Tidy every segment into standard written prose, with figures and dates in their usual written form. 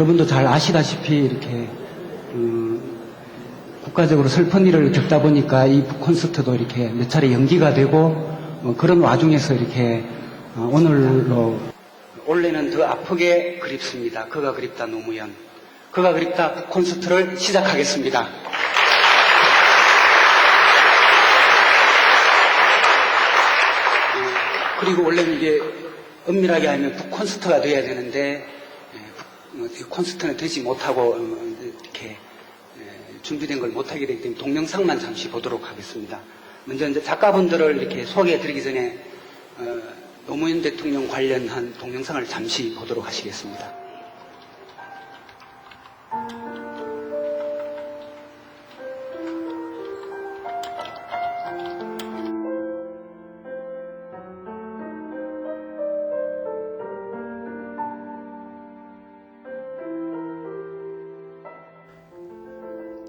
여러분도 잘 아시다시피 이렇게 국가적으로 슬픈 일을 겪다 보니까 이 콘서트도 이렇게 몇 차례 연기가 되고 그런 와중에서 이렇게 오늘로 올해는 더 아프게 그립습니다. 그가 그립다 노무현, 그가 그립다 콘서트를 시작하겠습니다. 그리고 원래는 이게 엄밀하게 하면 북콘서트가 돼야 되는데 콘서트는 되지 못하고 이렇게 준비된 걸 못하게 되기 때문에 동영상만 잠시 보도록 하겠습니다. 먼저 이제 작가분들을 이렇게 소개해드리기 전에 노무현 대통령 관련한 동영상을 잠시 보도록 하시겠습니다.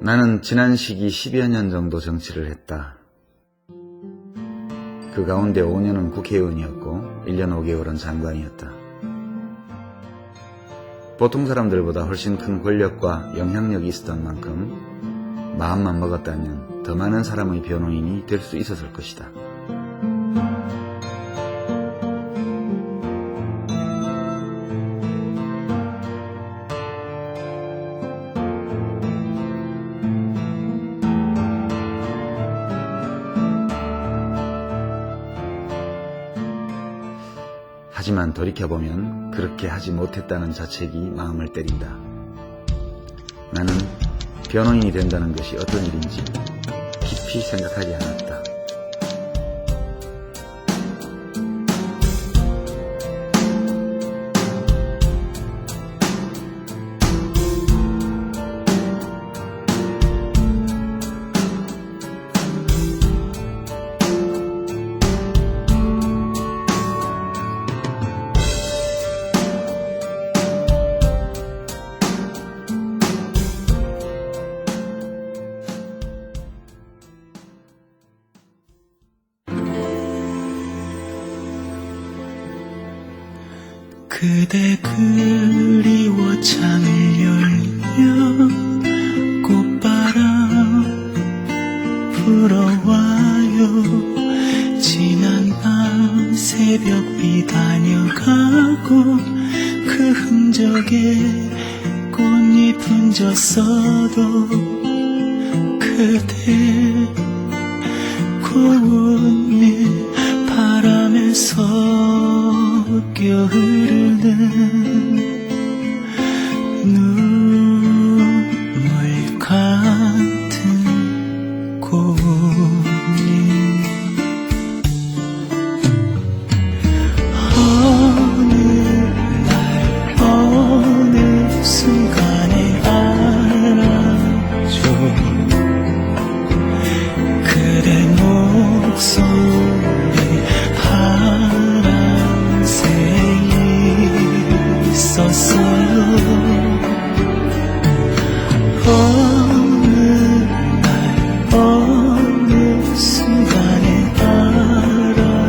나는 지난 시기 10여 년 정도 정치를 했다. 그 가운데 5년은 국회의원이었고 1년 5개월은 장관이었다. 보통 사람들보다 훨씬 큰 권력과 영향력이 있었던 만큼 마음만 먹었다면 더 많은 사람의 변호인이 될 수 있었을 것이다. 하지만 돌이켜보면 그렇게 하지 못했다는 자책이 마음을 때린다. 나는 변호인이 된다는 것이 어떤 일인지 깊이 생각하지 않았다. 그대 그리워 창을 열면 꽃바람 불어와요. 지난 밤 새벽비 다녀가고 그 흔적에 꽃잎은 졌어도 그대 고운 일 바람에 섞여 흐르는 눈물 같은 고운일. 어느 날 어느 순간에 알았죠. 그대 목소리 파란색이 있었어요. 어느 날 어느 순간에 알았죠.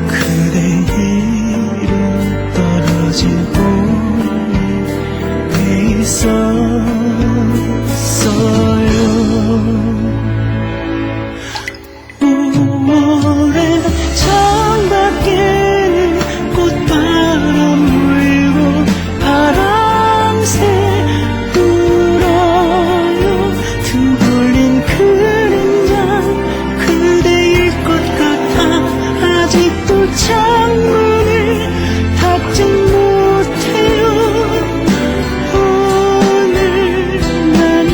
그대 이름 떨어진 곳에 있었어요. 5월에 창밖에는 꽃바람 불고 파랑새 불어요. 둥글린 그림자 그대일 것 같아 아직도 창문을 닫지 못해요. 오늘 나는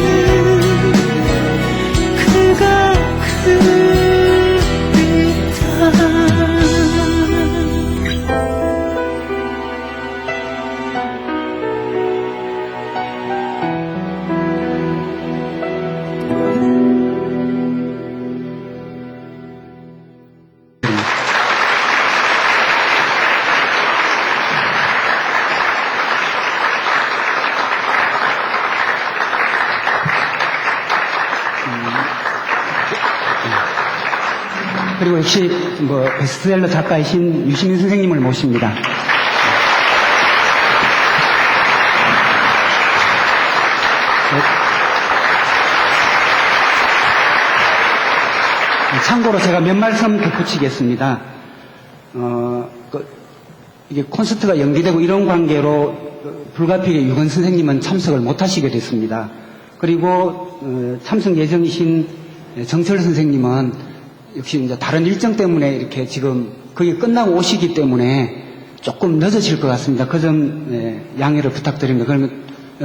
그가 그리고 역시 베스트셀러 작가이신 유시민 선생님을 모십니다. 참고로 제가 몇 말씀 덧붙이겠습니다. 이게 콘서트가 연기되고 이런 관계로 불가피하게 유건 선생님은 참석을 못하시게 됐습니다. 그리고 참석 예정이신 정철 선생님은 역시 이제 다른 일정 때문에 이렇게 지금 그게 끝나고 오시기 때문에 조금 늦어질 것 같습니다. 그 점 양해를 부탁드립니다. 그러면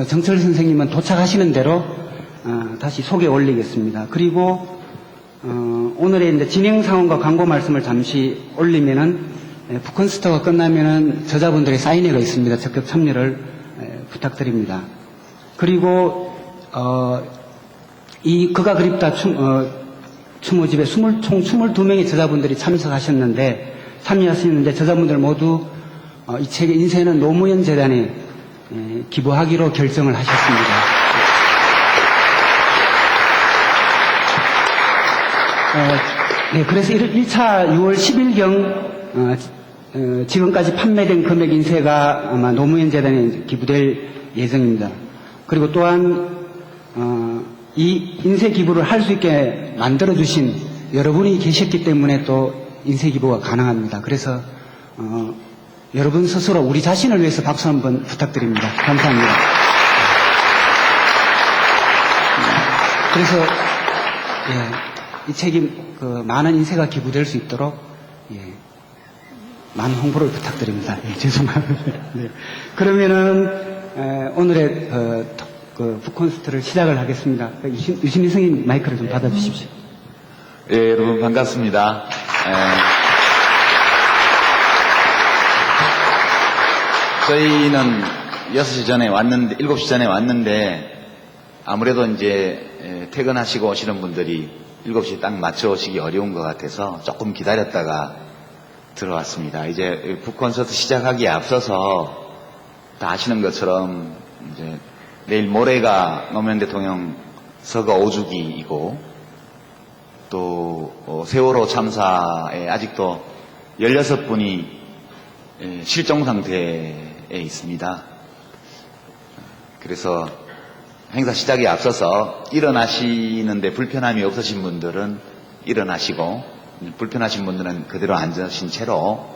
정철 선생님은 도착하시는 대로 다시 소개 올리겠습니다. 그리고 오늘의 이제 진행 상황과 광고 말씀을 잠시 올리면은 북콘서트가 끝나면은 저자분들의 사인회가 있습니다. 적극 참여를 부탁드립니다. 그리고 이 그가 그립다 추모집에 총 22명의 저자분들이 참여하셨는데 저자분들 모두 이 책의 인쇄는 노무현 재단에 기부하기로 결정을 하셨습니다. 네, 그래서 1차 6월 10일경 지금까지 판매된 금액 인쇄가 아마 노무현 재단에 기부될 예정입니다. 그리고 또한 이 인쇄 기부를 할 수 있게 만들어주신 여러분이 계셨기 때문에 또 인쇄 기부가 가능합니다. 그래서 여러분 스스로 우리 자신을 위해서 박수 한번 부탁드립니다. 감사합니다. 그래서 이 책이 많은 인쇄가 기부될 수 있도록 많은 홍보를 부탁드립니다. 죄송합니다. 네. 그러면은 오늘의 북콘서트를 시작을 하겠습니다. 유신희 선생님 마이크를 좀 받아주십시오. 예, 여러분 반갑습니다. 저희는 6시 전에 왔는데, 7시 전에 왔는데, 아무래도 이제 퇴근하시고 오시는 분들이 7시 딱 맞춰 오시기 어려운 것 같아서 조금 기다렸다가 들어왔습니다. 이제 북콘서트 시작하기에 앞서서 다 아시는 것처럼 이제 내일 모레가 노무현 대통령 서거 5주기이고 또 세월호 참사에 아직도 16분이 실종 상태에 있습니다. 그래서 행사 시작에 앞서서 일어나시는데 불편함이 없으신 분들은 일어나시고 불편하신 분들은 그대로 앉으신 채로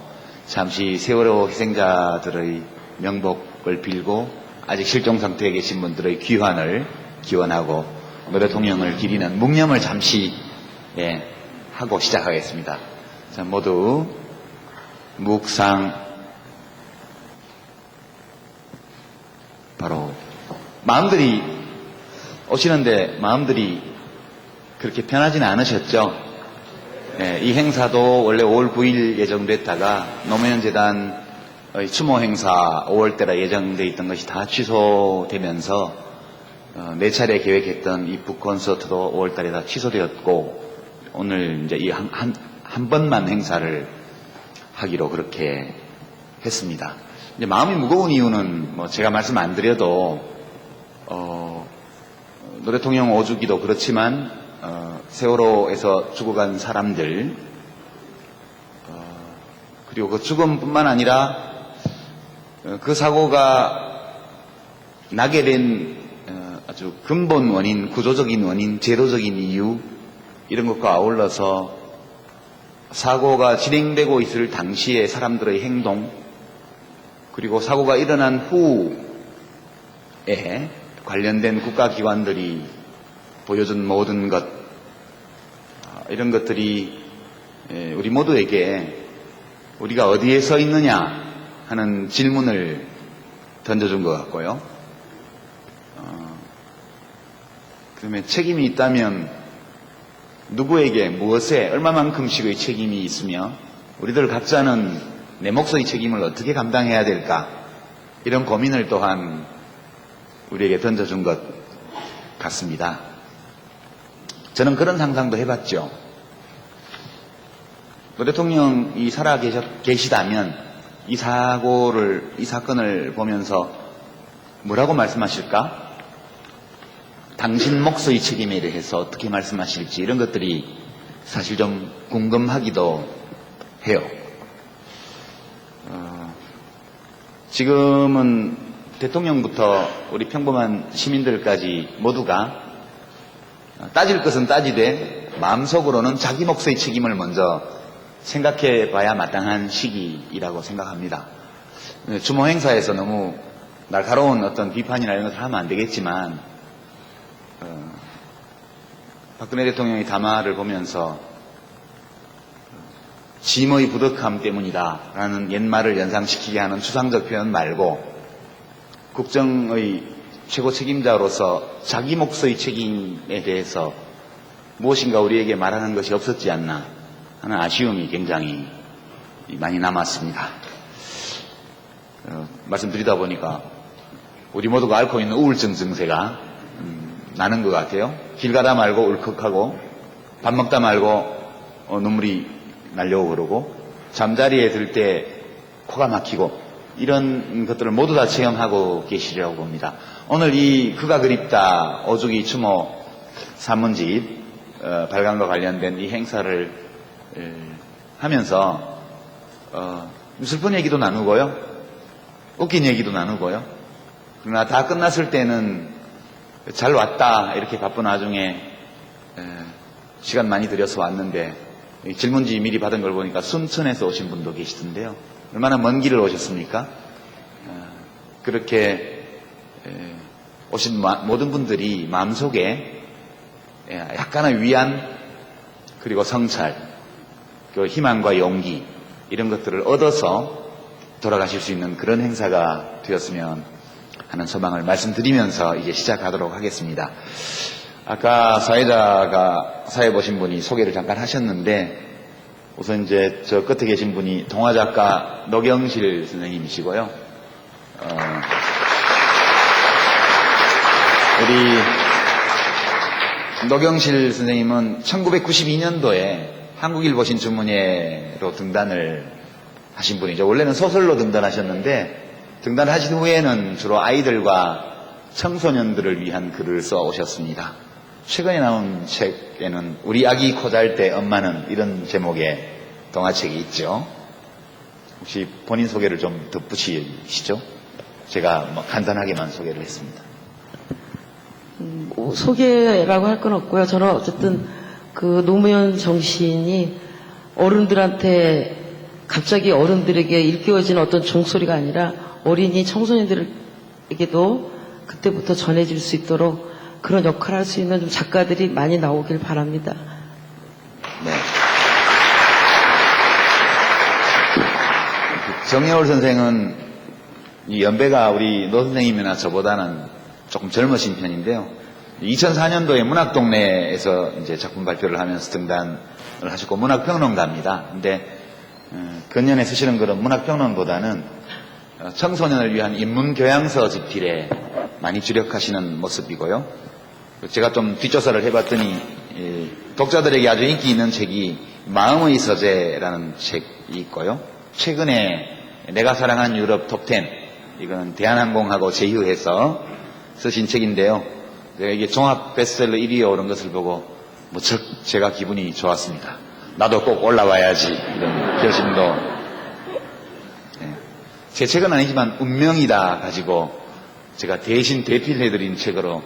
잠시 세월호 희생자들의 명복을 빌고 아직 실종 상태에 계신 분들의 귀환을 기원하고 노 대통령을 기리는 묵념을 잠시 하고 시작하겠습니다. 자, 모두 묵상. 바로 마음들이 오시는데 마음들이 그렇게 편하지는 않으셨죠? 이 행사도 원래 5월 9일 예정됐다가 노무현 재단의 추모 행사 5월달에 예정돼 있던 것이 다 취소되면서 4차례 계획했던 이 북콘서트도 5월달에 다 취소되었고 오늘 이제 이 한 번만 행사를 하기로 그렇게 했습니다. 이제 마음이 무거운 이유는 뭐 제가 말씀 안 드려도 노 대통령 5주기도 그렇지만 세월호에서 죽어간 사람들 그리고 그 죽음뿐만 아니라 그 사고가 나게 된 아주 근본 원인, 구조적인 원인, 제도적인 이유 이런 것과 아울러서 사고가 진행되고 있을 당시의 사람들의 행동 그리고 사고가 일어난 후에 관련된 국가기관들이 보여준 모든 것 이런 것들이 우리 모두에게 우리가 어디에 서 있느냐 하는 질문을 던져준 것 같고요. 그다음에 책임이 있다면 누구에게 무엇에 얼마만큼씩의 책임이 있으며 우리들 각자는 내 몫의 책임을 어떻게 감당해야 될까 이런 고민을 또한 우리에게 던져준 것 같습니다. 저는 그런 상상도 해봤죠. 노 대통령이 살아 계시다면 이 사건을 보면서 뭐라고 말씀하실까? 당신 몫의 책임에 대해서 어떻게 말씀하실지 이런 것들이 사실 좀 궁금하기도 해요. 지금은 대통령부터 우리 평범한 시민들까지 모두가 따질 것은 따지되 마음속으로는 자기 몫의 책임을 먼저 생각해 봐야 마땅한 시기이라고 생각합니다. 추모 행사에서 너무 날카로운 어떤 비판이나 이런 것을 하면 안 되겠지만, 박근혜 대통령의 담화를 보면서 짐의 부덕함 때문이다라는 옛말을 연상시키게 하는 추상적 표현 말고 국정의 최고 책임자로서 자기 몫의 책임에 대해서 무엇인가 우리에게 말하는 것이 없었지 않나 하는 아쉬움이 굉장히 많이 남았습니다. 말씀드리다 보니까 우리 모두가 앓고 있는 우울증 증세가 나는 것 같아요. 길 가다 말고 울컥하고 밥 먹다 말고 눈물이 날려고 그러고 잠자리에 들 때 코가 막히고 이런 것들을 모두 다 체험하고 계시려고 봅니다. 오늘 이 그가 그립다 오주기 추모 산문집 발간과 관련된 이 행사를 하면서 슬픈 얘기도 나누고요, 웃긴 얘기도 나누고요. 그러나 다 끝났을 때는 잘 왔다 이렇게 바쁜 와중에 시간 많이 들여서 왔는데 질문지 미리 받은 걸 보니까 순천에서 오신 분도 계시던데요. 얼마나 먼 길을 오셨습니까? 그렇게 오신 모든 분들이 마음속에 약간의 위안 그리고 성찰, 그 희망과 용기 이런 것들을 얻어서 돌아가실 수 있는 그런 행사가 되었으면 하는 소망을 말씀드리면서 이제 시작하도록 하겠습니다. 아까 사회자가 사회 보신 분이 소개를 잠깐 하셨는데 우선 이제 저 끝에 계신 분이 동화작가 노경실 선생님이시고요. 우리 노경실 선생님은 1992년도에 한국일보신 주문예로 등단을 하신 분이죠. 원래는 소설로 등단하셨는데 등단하신 후에는 주로 아이들과 청소년들을 위한 글을 써 오셨습니다. 최근에 나온 책에는 우리 아기 코 잘 때 엄마는 이런 제목의 동화책이 있죠. 혹시 본인 소개를 좀 덧붙이시죠? 제가 간단하게만 소개를 했습니다. 소개라고 할 건 없고요. 저는 어쨌든 그 노무현 정신이 어른들한테 갑자기 어른들에게 일깨워지는 어떤 종소리가 아니라 어린이 청소년들에게도 그때부터 전해질 수 있도록 그런 역할을 할 수 있는 좀 작가들이 많이 나오길 바랍니다. 네. 정여울 선생은 이 연배가 우리 노 선생님이나 저보다는 조금 젊으신 편인데요. 2004년도에 문학동네에서 이제 작품 발표를 하면서 등단을 하셨고 문학평론가입니다. 근데 근년에 쓰시는 글은 문학평론보다는 청소년을 위한 인문교양서 집필에 많이 주력하시는 모습이고요. 제가 좀 뒷조사를 해봤더니 독자들에게 아주 인기 있는 책이 마음의 서재라는 책이 있고요. 최근에 내가 사랑한 유럽 톱10, 이거는 대한항공하고 제휴해서 쓰신 책인데요. 이게 종합 베스트셀러 1위에 오른 것을 보고 무척 제가 기분이 좋았습니다. 나도 꼭 올라와야지 이런 결심도. 제 책은 아니지만 운명이다 가지고 제가 대신 대필해드린 책으로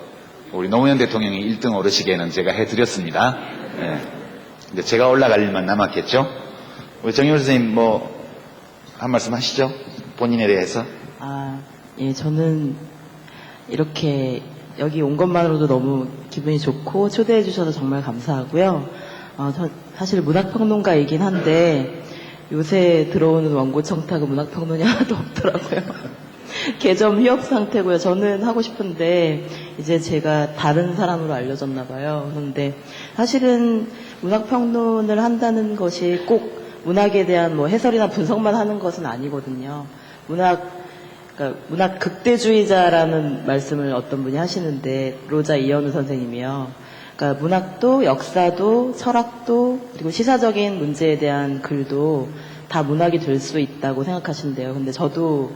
우리 노무현 대통령이 1등 오르시게는 제가 해드렸습니다. 근데 제가 올라갈 일만 남았겠죠? 우리 정여울 선생님 한 말씀 하시죠? 본인에 대해서. 예, 저는 이렇게 여기 온 것만으로도 너무 기분이 좋고 초대해 주셔서 정말 감사하고요. 사실 문학평론가이긴 한데 요새 들어오는 원고 청탁은 문학평론이 하나도 없더라고요. 개점 휴업 상태고요. 저는 하고 싶은데 이제 제가 다른 사람으로 알려졌나 봐요. 그런데 사실은 문학평론을 한다는 것이 꼭 문학에 대한 해설이나 분석만 하는 것은 아니거든요. 문학 극대주의자라는 말씀을 어떤 분이 하시는데 로자 이현우 선생님이요. 그러니까 문학도 역사도 철학도 그리고 시사적인 문제에 대한 글도 다 문학이 될 수 있다고 생각하신대요. 근데 저도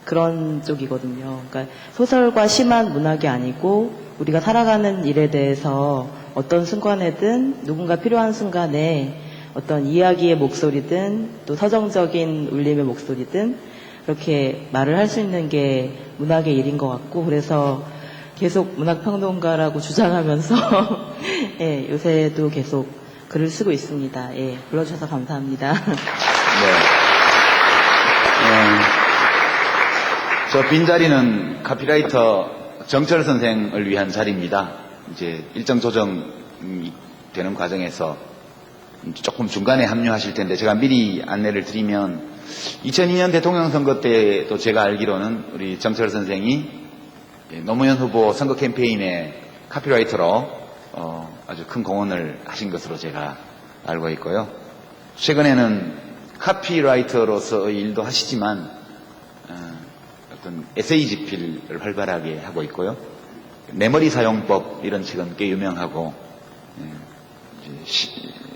그런 쪽이거든요. 그러니까 소설과 시만 문학이 아니고 우리가 살아가는 일에 대해서 어떤 순간에든 누군가 필요한 순간에 어떤 이야기의 목소리든 또 서정적인 울림의 목소리든 그렇게 말을 할 수 있는 게 문학의 일인 것 같고 그래서 계속 문학평론가라고 주장하면서 예, 요새도 계속 글을 쓰고 있습니다. 예, 불러주셔서 감사합니다. 네. 저 빈자리는 카피라이터 정철 선생을 위한 자리입니다. 이제 일정 조정이 되는 과정에서 조금 중간에 합류하실 텐데 제가 미리 안내를 드리면 2002년 대통령 선거 때도 제가 알기로는 우리 정철 선생이 노무현 후보 선거 캠페인의 카피라이터로 아주 큰 공헌을 하신 것으로 제가 알고 있고요. 최근에는 카피라이터로서의 일도 하시지만 어떤 에세이 집필을 활발하게 하고 있고요. 메모리 사용법 이런 책은 꽤 유명하고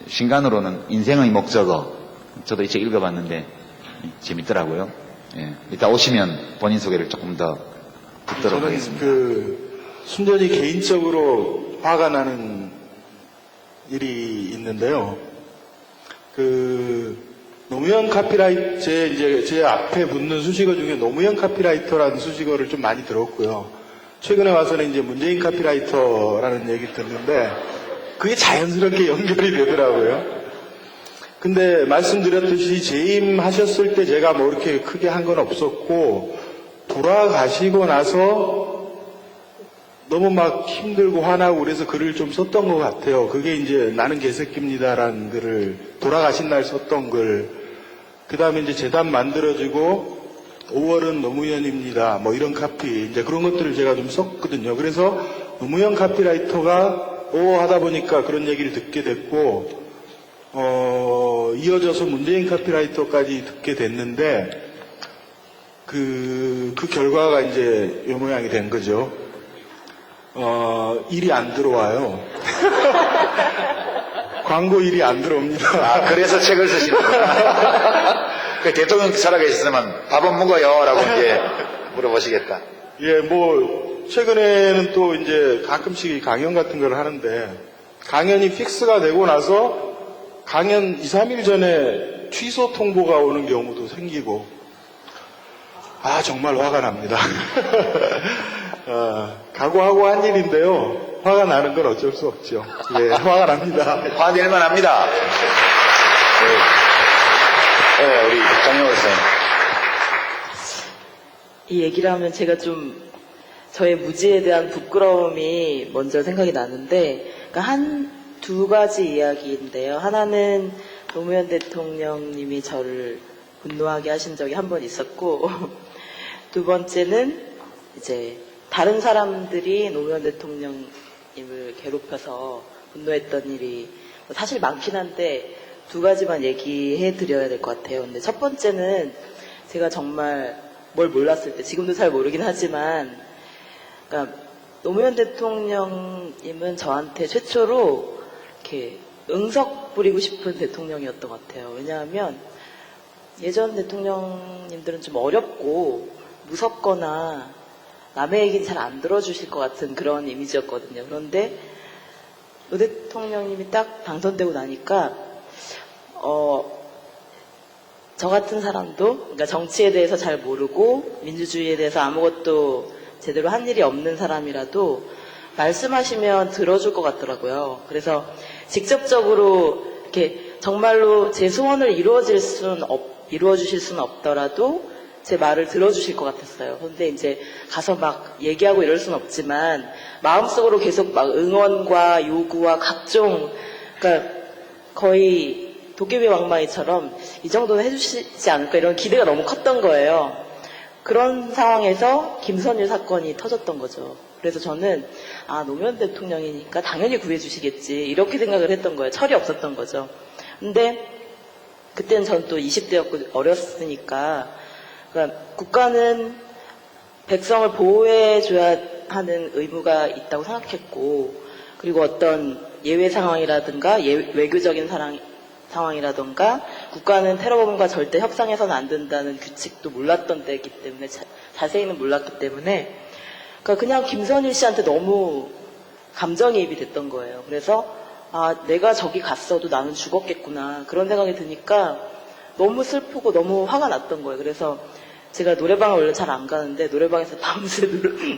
신간으로는 인생의 목적어 저도 이 책 읽어봤는데 재밌더라고요. 예, 이따 오시면 본인 소개를 조금 더 듣도록 저는 하겠습니다. 순전히 개인적으로 화가 나는 일이 있는데요. 노무현 카피라이터, 제 앞에 붙는 수식어 중에 노무현 카피라이터라는 수식어를 좀 많이 들었고요. 최근에 와서는 이제 문재인 카피라이터라는 얘기를 듣는데, 그게 자연스럽게 연결이 되더라고요. 근데 말씀드렸듯이 재임하셨을 때 제가 뭐 이렇게 크게 한 건 없었고, 돌아가시고 나서 너무 막 힘들고 화나고 그래서 글을 좀 썼던 것 같아요. 그게 이제 나는 개새끼입니다라는 글을 돌아가신 날 썼던 글. 그 다음에 이제 재단 만들어지고 5월은 노무현입니다. 뭐 이런 카피. 이제 그런 것들을 제가 좀 썼거든요. 그래서 노무현 카피라이터가 하다 보니까 그런 얘기를 듣게 됐고, 이어져서 문재인 카피라이터까지 듣게 됐는데, 그 결과가 이제 요 모양이 된 거죠. 일이 안 들어와요. 광고 일이 안 들어옵니다. 그래서 책을 쓰시는구나. 대통령 살아계셨으면 밥은 먹어요 라고 이제 물어보시겠다. 예, 뭐 최근에는 또 이제 가끔씩 강연 같은 걸 하는데, 강연이 픽스가 되고 나서 강연 2, 3일 전에 취소 통보가 오는 경우도 생기고, 정말 화가 납니다. 각오하고 한 일인데요. 화가 나는 건 어쩔 수 없죠. 예, 화가 납니다. 화낼만 합니다. 네, 우리 장영호 선생님. 이 얘기를 하면 제가 좀 저의 무지에 대한 부끄러움이 먼저 생각이 나는데, 그러니까 두 가지 이야기인데요. 하나는 노무현 대통령님이 저를 분노하게 하신 적이 한 번 있었고, 두 번째는 이제 다른 사람들이 노무현 대통령님을 괴롭혀서 분노했던 일이 사실 많긴 한데 두 가지만 얘기해 드려야 될 것 같아요. 근데 첫 번째는 제가 정말 뭘 몰랐을 때, 지금도 잘 모르긴 하지만, 그러니까 노무현 대통령님은 저한테 최초로 이렇게 응석 부리고 싶은 대통령이었던 것 같아요. 왜냐하면 예전 대통령님들은 좀 어렵고 무섭거나 남의 얘기는 잘 안 들어주실 것 같은 그런 이미지였거든요. 그런데 노 대통령님이 딱 당선되고 나니까 저 같은 사람도, 그러니까 정치에 대해서 잘 모르고 민주주의에 대해서 아무것도 제대로 한 일이 없는 사람이라도 말씀하시면 들어줄 것 같더라고요. 그래서 직접적으로 이렇게 정말로 제 소원을 이루어주실 수는 없더라도 제 말을 들어주실 것 같았어요. 그런데 이제 가서 막 얘기하고 이럴 수는 없지만 마음속으로 계속 막 응원과 요구와 각종, 그러니까 거의 도깨비 왕마이처럼 이 정도는 해주시지 않을까 이런 기대가 너무 컸던 거예요. 그런 상황에서 김선율 사건이 터졌던 거죠. 그래서 저는 노무현 대통령이니까 당연히 구해주시겠지 이렇게 생각을 했던 거예요. 철이 없었던 거죠. 근데 그때는 전 또 20대였고 어렸으니까, 그러니까 국가는 백성을 보호해줘야 하는 의무가 있다고 생각했고, 그리고 어떤 예외 상황이라든가 외교적인 상황이라든가 국가는 테러범과 절대 협상해서는 안 된다는 규칙도 몰랐던 때이기 때문에, 자세히는 몰랐기 때문에, 그러니까 그냥 김선일 씨한테 너무 감정이입이 됐던 거예요. 그래서 내가 저기 갔어도 나는 죽었겠구나 그런 생각이 드니까 너무 슬프고 너무 화가 났던 거예요. 그래서 제가 노래방을 원래 잘 안 가는데 노래방에서 밤새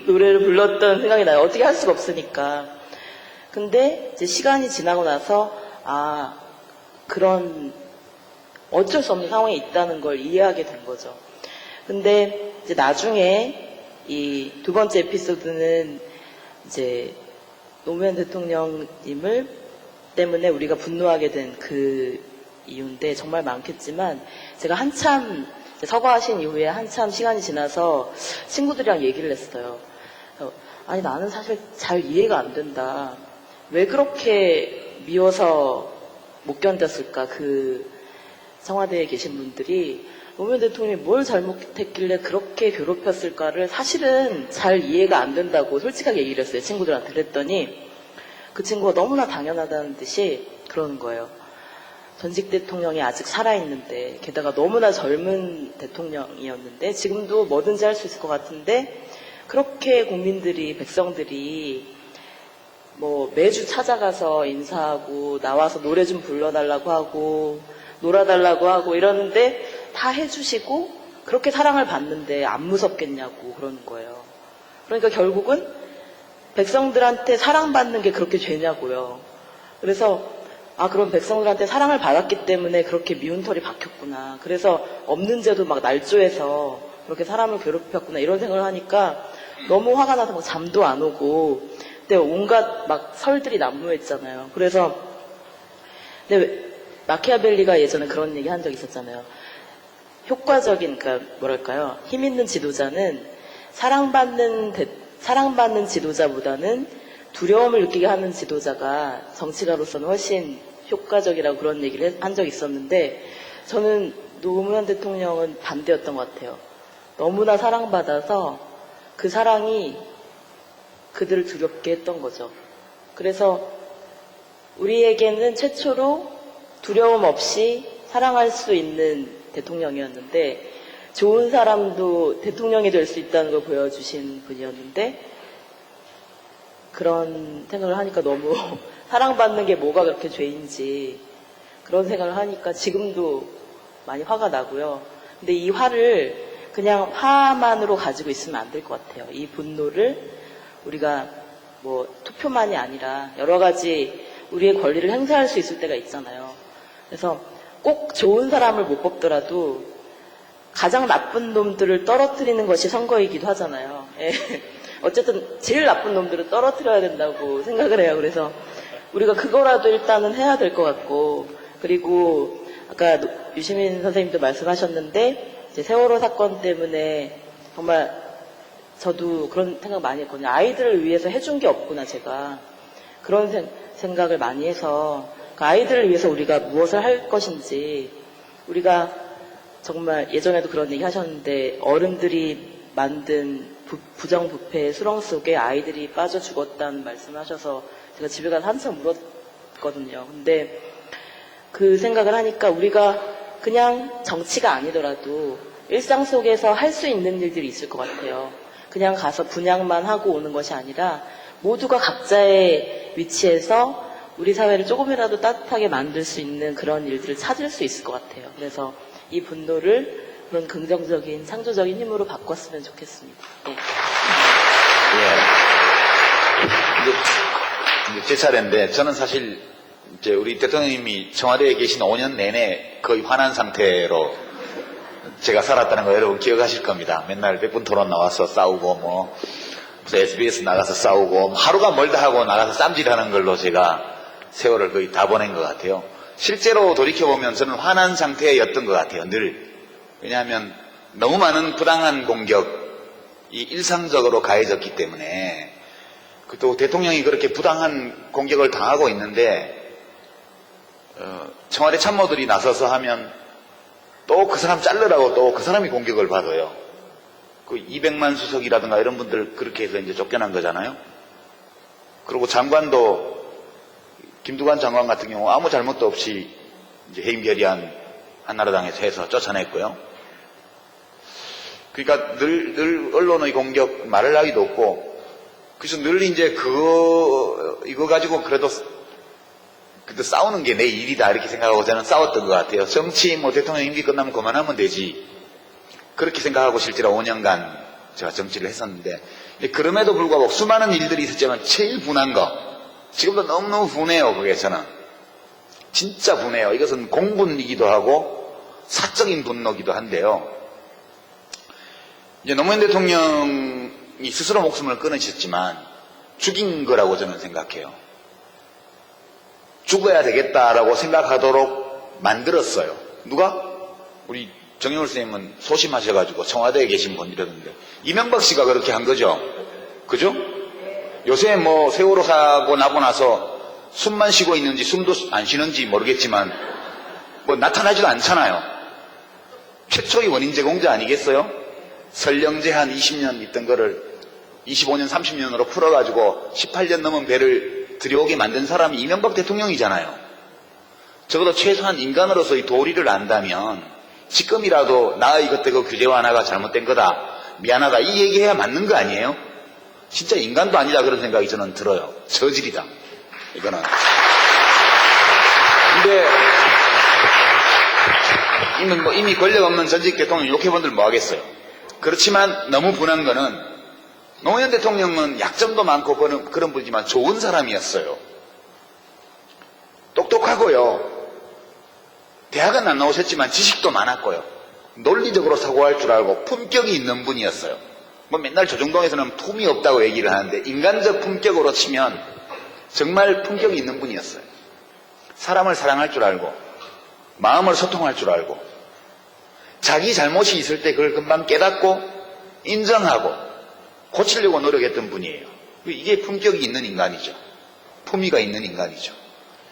노래를 불렀던 생각이 나요. 어떻게 할 수가 없으니까. 근데 이제 시간이 지나고 나서 그런 어쩔 수 없는 상황에 있다는 걸 이해하게 된 거죠. 근데 이제 나중에 이 두 번째 에피소드는 이제 노무현 대통령님을 때문에 우리가 분노하게 된 그 이유인데 정말 많겠지만 제가 한참 서거하신 이후에 한참 시간이 지나서 친구들이랑 얘기를 했어요. 아니 나는 사실 잘 이해가 안 된다. 왜 그렇게 미워서 못 견뎠을까? 그 청와대에 계신 분들이 노무현 대통령이 뭘 잘못했길래 그렇게 괴롭혔을까를 사실은 잘 이해가 안 된다고 솔직하게 얘기를 했어요. 친구들한테. 그랬더니 그 친구가 너무나 당연하다는 듯이 그러는 거예요. 전직 대통령이 아직 살아있는데, 게다가 너무나 젊은 대통령이었는데 지금도 뭐든지 할 수 있을 것 같은데 그렇게 국민들이, 백성들이 뭐 매주 찾아가서 인사하고 나와서 노래 좀 불러달라고 하고 놀아달라고 하고 이러는데 다 해주시고 그렇게 사랑을 받는데 안 무섭겠냐고 그러는 거예요. 그러니까 결국은 백성들한테 사랑받는 게 그렇게 죄냐고요. 그래서 그럼 백성들한테 사랑을 받았기 때문에 그렇게 미운 털이 박혔구나. 그래서 없는 죄도 막 날조해서 그렇게 사람을 괴롭혔구나. 이런 생각을 하니까 너무 화가 나서 막 잠도 안 오고 그때 온갖 막 설들이 난무했잖아요. 그래서 근데 마키아벨리가 예전에 그런 얘기 한 적 있었잖아요. 효과적인, 그러니까 뭐랄까요, 힘 있는 지도자는 사랑받는 지도자보다는 두려움을 느끼게 하는 지도자가 정치가로서는 훨씬 효과적이라고 그런 얘기를 한 적이 있었는데 저는 노무현 대통령은 반대였던 것 같아요. 너무나 사랑받아서 그 사랑이 그들을 두렵게 했던 거죠. 그래서 우리에게는 최초로 두려움 없이 사랑할 수 있는 대통령이었는데 좋은 사람도 대통령이 될 수 있다는 걸 보여주신 분이었는데 그런 생각을 하니까 너무 사랑받는 게 뭐가 그렇게 죄인지 그런 생각을 하니까 지금도 많이 화가 나고요. 근데 이 화를 그냥 화만으로 가지고 있으면 안 될 것 같아요. 이 분노를 우리가 뭐 투표만이 아니라 여러 가지 우리의 권리를 행사할 수 있을 때가 있잖아요. 그래서 꼭 좋은 사람을 못 뽑더라도 가장 나쁜 놈들을 떨어뜨리는 것이 선거이기도 하잖아요. 예. 어쨌든 제일 나쁜 놈들을 떨어뜨려야 된다고 생각을 해요. 그래서 우리가 그거라도 일단은 해야 될 것 같고, 그리고 아까 유시민 선생님도 말씀하셨는데 이제 세월호 사건 때문에 정말 저도 그런 생각 많이 했거든요. 아이들을 위해서 해준 게 없구나, 제가. 그런 생각을 많이 해서 그 아이들을 위해서 우리가 무엇을 할 것인지, 우리가 정말 예전에도 그런 얘기 하셨는데 어른들이 만든 부정부패의 수렁 속에 아이들이 빠져 죽었다는 말씀하셔서 제가 집에 가서 한참 울었거든요. 근데 그 생각을 하니까 우리가 그냥 정치가 아니더라도 일상 속에서 할 수 있는 일들이 있을 것 같아요. 그냥 가서 분양만 하고 오는 것이 아니라 모두가 각자의 위치에서 우리 사회를 조금이라도 따뜻하게 만들 수 있는 그런 일들을 찾을 수 있을 것 같아요. 그래서 이 분노를 그런 긍정적인 창조적인 힘으로 바꿨으면 좋겠습니다. 네. 이제 제 차례인데 저는 사실 이제 우리 대통령님이 청와대에 계신 5년 내내 거의 화난 상태로 제가 살았다는 거 여러분 기억하실 겁니다. 맨날 백분 토론 나와서 싸우고 무슨 SBS 나가서 싸우고 하루가 멀다 하고 나가서 쌈질하는 걸로 제가 세월을 거의 다 보낸 것 같아요. 실제로 돌이켜보면 저는 화난 상태였던 것 같아요. 늘. 왜냐하면 너무 많은 부당한 공격이 일상적으로 가해졌기 때문에, 또 대통령이 그렇게 부당한 공격을 당하고 있는데 청와대 참모들이 나서서 하면 또 그 사람 자르라고 또 그 사람이 공격을 받아요. 그 200만 수석이라든가 이런 분들 그렇게 해서 이제 쫓겨난 거잖아요. 그리고 장관도 김두관 장관 같은 경우 아무 잘못도 없이 이제 해임결의안 한나라당에서 해서 쫓아냈고요. 그러니까 늘 언론의 공격 말을 하기도 없고, 그래서 늘 이제 이거 가지고 그래도 싸우는 게 내 일이다 이렇게 생각하고 저는 싸웠던 것 같아요. 정치 대통령 임기 끝나면 그만하면 되지. 그렇게 생각하고 실제로 5년간 제가 정치를 했었는데, 그럼에도 불구하고 수많은 일들이 있었지만 제일 분한 거, 지금도 너무너무 분해요. 그게 저는 진짜 분해요. 이것은 공분이기도 하고 사적인 분노기도 한데요. 이제 노무현 대통령이 스스로 목숨을 끊으셨지만 죽인 거라고 저는 생각해요. 죽어야 되겠다라고 생각하도록 만들었어요. 누가? 우리 정영월 선생님은 소심하셔가지고 청와대에 계신 분 이러는데, 이명박 씨가 그렇게 한 거죠. 그죠? 요새 뭐 세월호 사고 나고 나서 숨만 쉬고 있는지 숨도 안 쉬는지 모르겠지만 뭐 나타나지도 않잖아요. 최초의 원인 제공자 아니겠어요? 설령제 한 20년 있던 거를 25년 30년으로 풀어가지고 18년 넘은 배를 들여오게 만든 사람이 이명박 대통령이잖아요. 적어도 최소한 인간으로서의 도리를 안다면 지금이라도 나의 이것대로 규제 완화가 잘못된 거다, 미안하다, 이 얘기해야 맞는 거 아니에요? 진짜 인간도 아니다 그런 생각이 저는 들어요. 저질이다 이거는. 근데 이미 권력 없는 전직 대통령 욕해본들 뭐 하겠어요. 그렇지만 너무 분한 거는 노무현 대통령은 약점도 많고 그런 분이지만 좋은 사람이었어요. 똑똑하고요. 대학은 안 나오셨지만 지식도 많았고요. 논리적으로 사고할 줄 알고 품격이 있는 분이었어요. 뭐 맨날 조정동에서는 품이 없다고 얘기를 하는데 인간적 품격으로 치면 정말 품격이 있는 분이었어요. 사람을 사랑할 줄 알고 마음을 소통할 줄 알고 자기 잘못이 있을 때 그걸 금방 깨닫고 인정하고 고치려고 노력했던 분이에요. 이게 품격이 있는 인간이죠. 품위가 있는 인간이죠.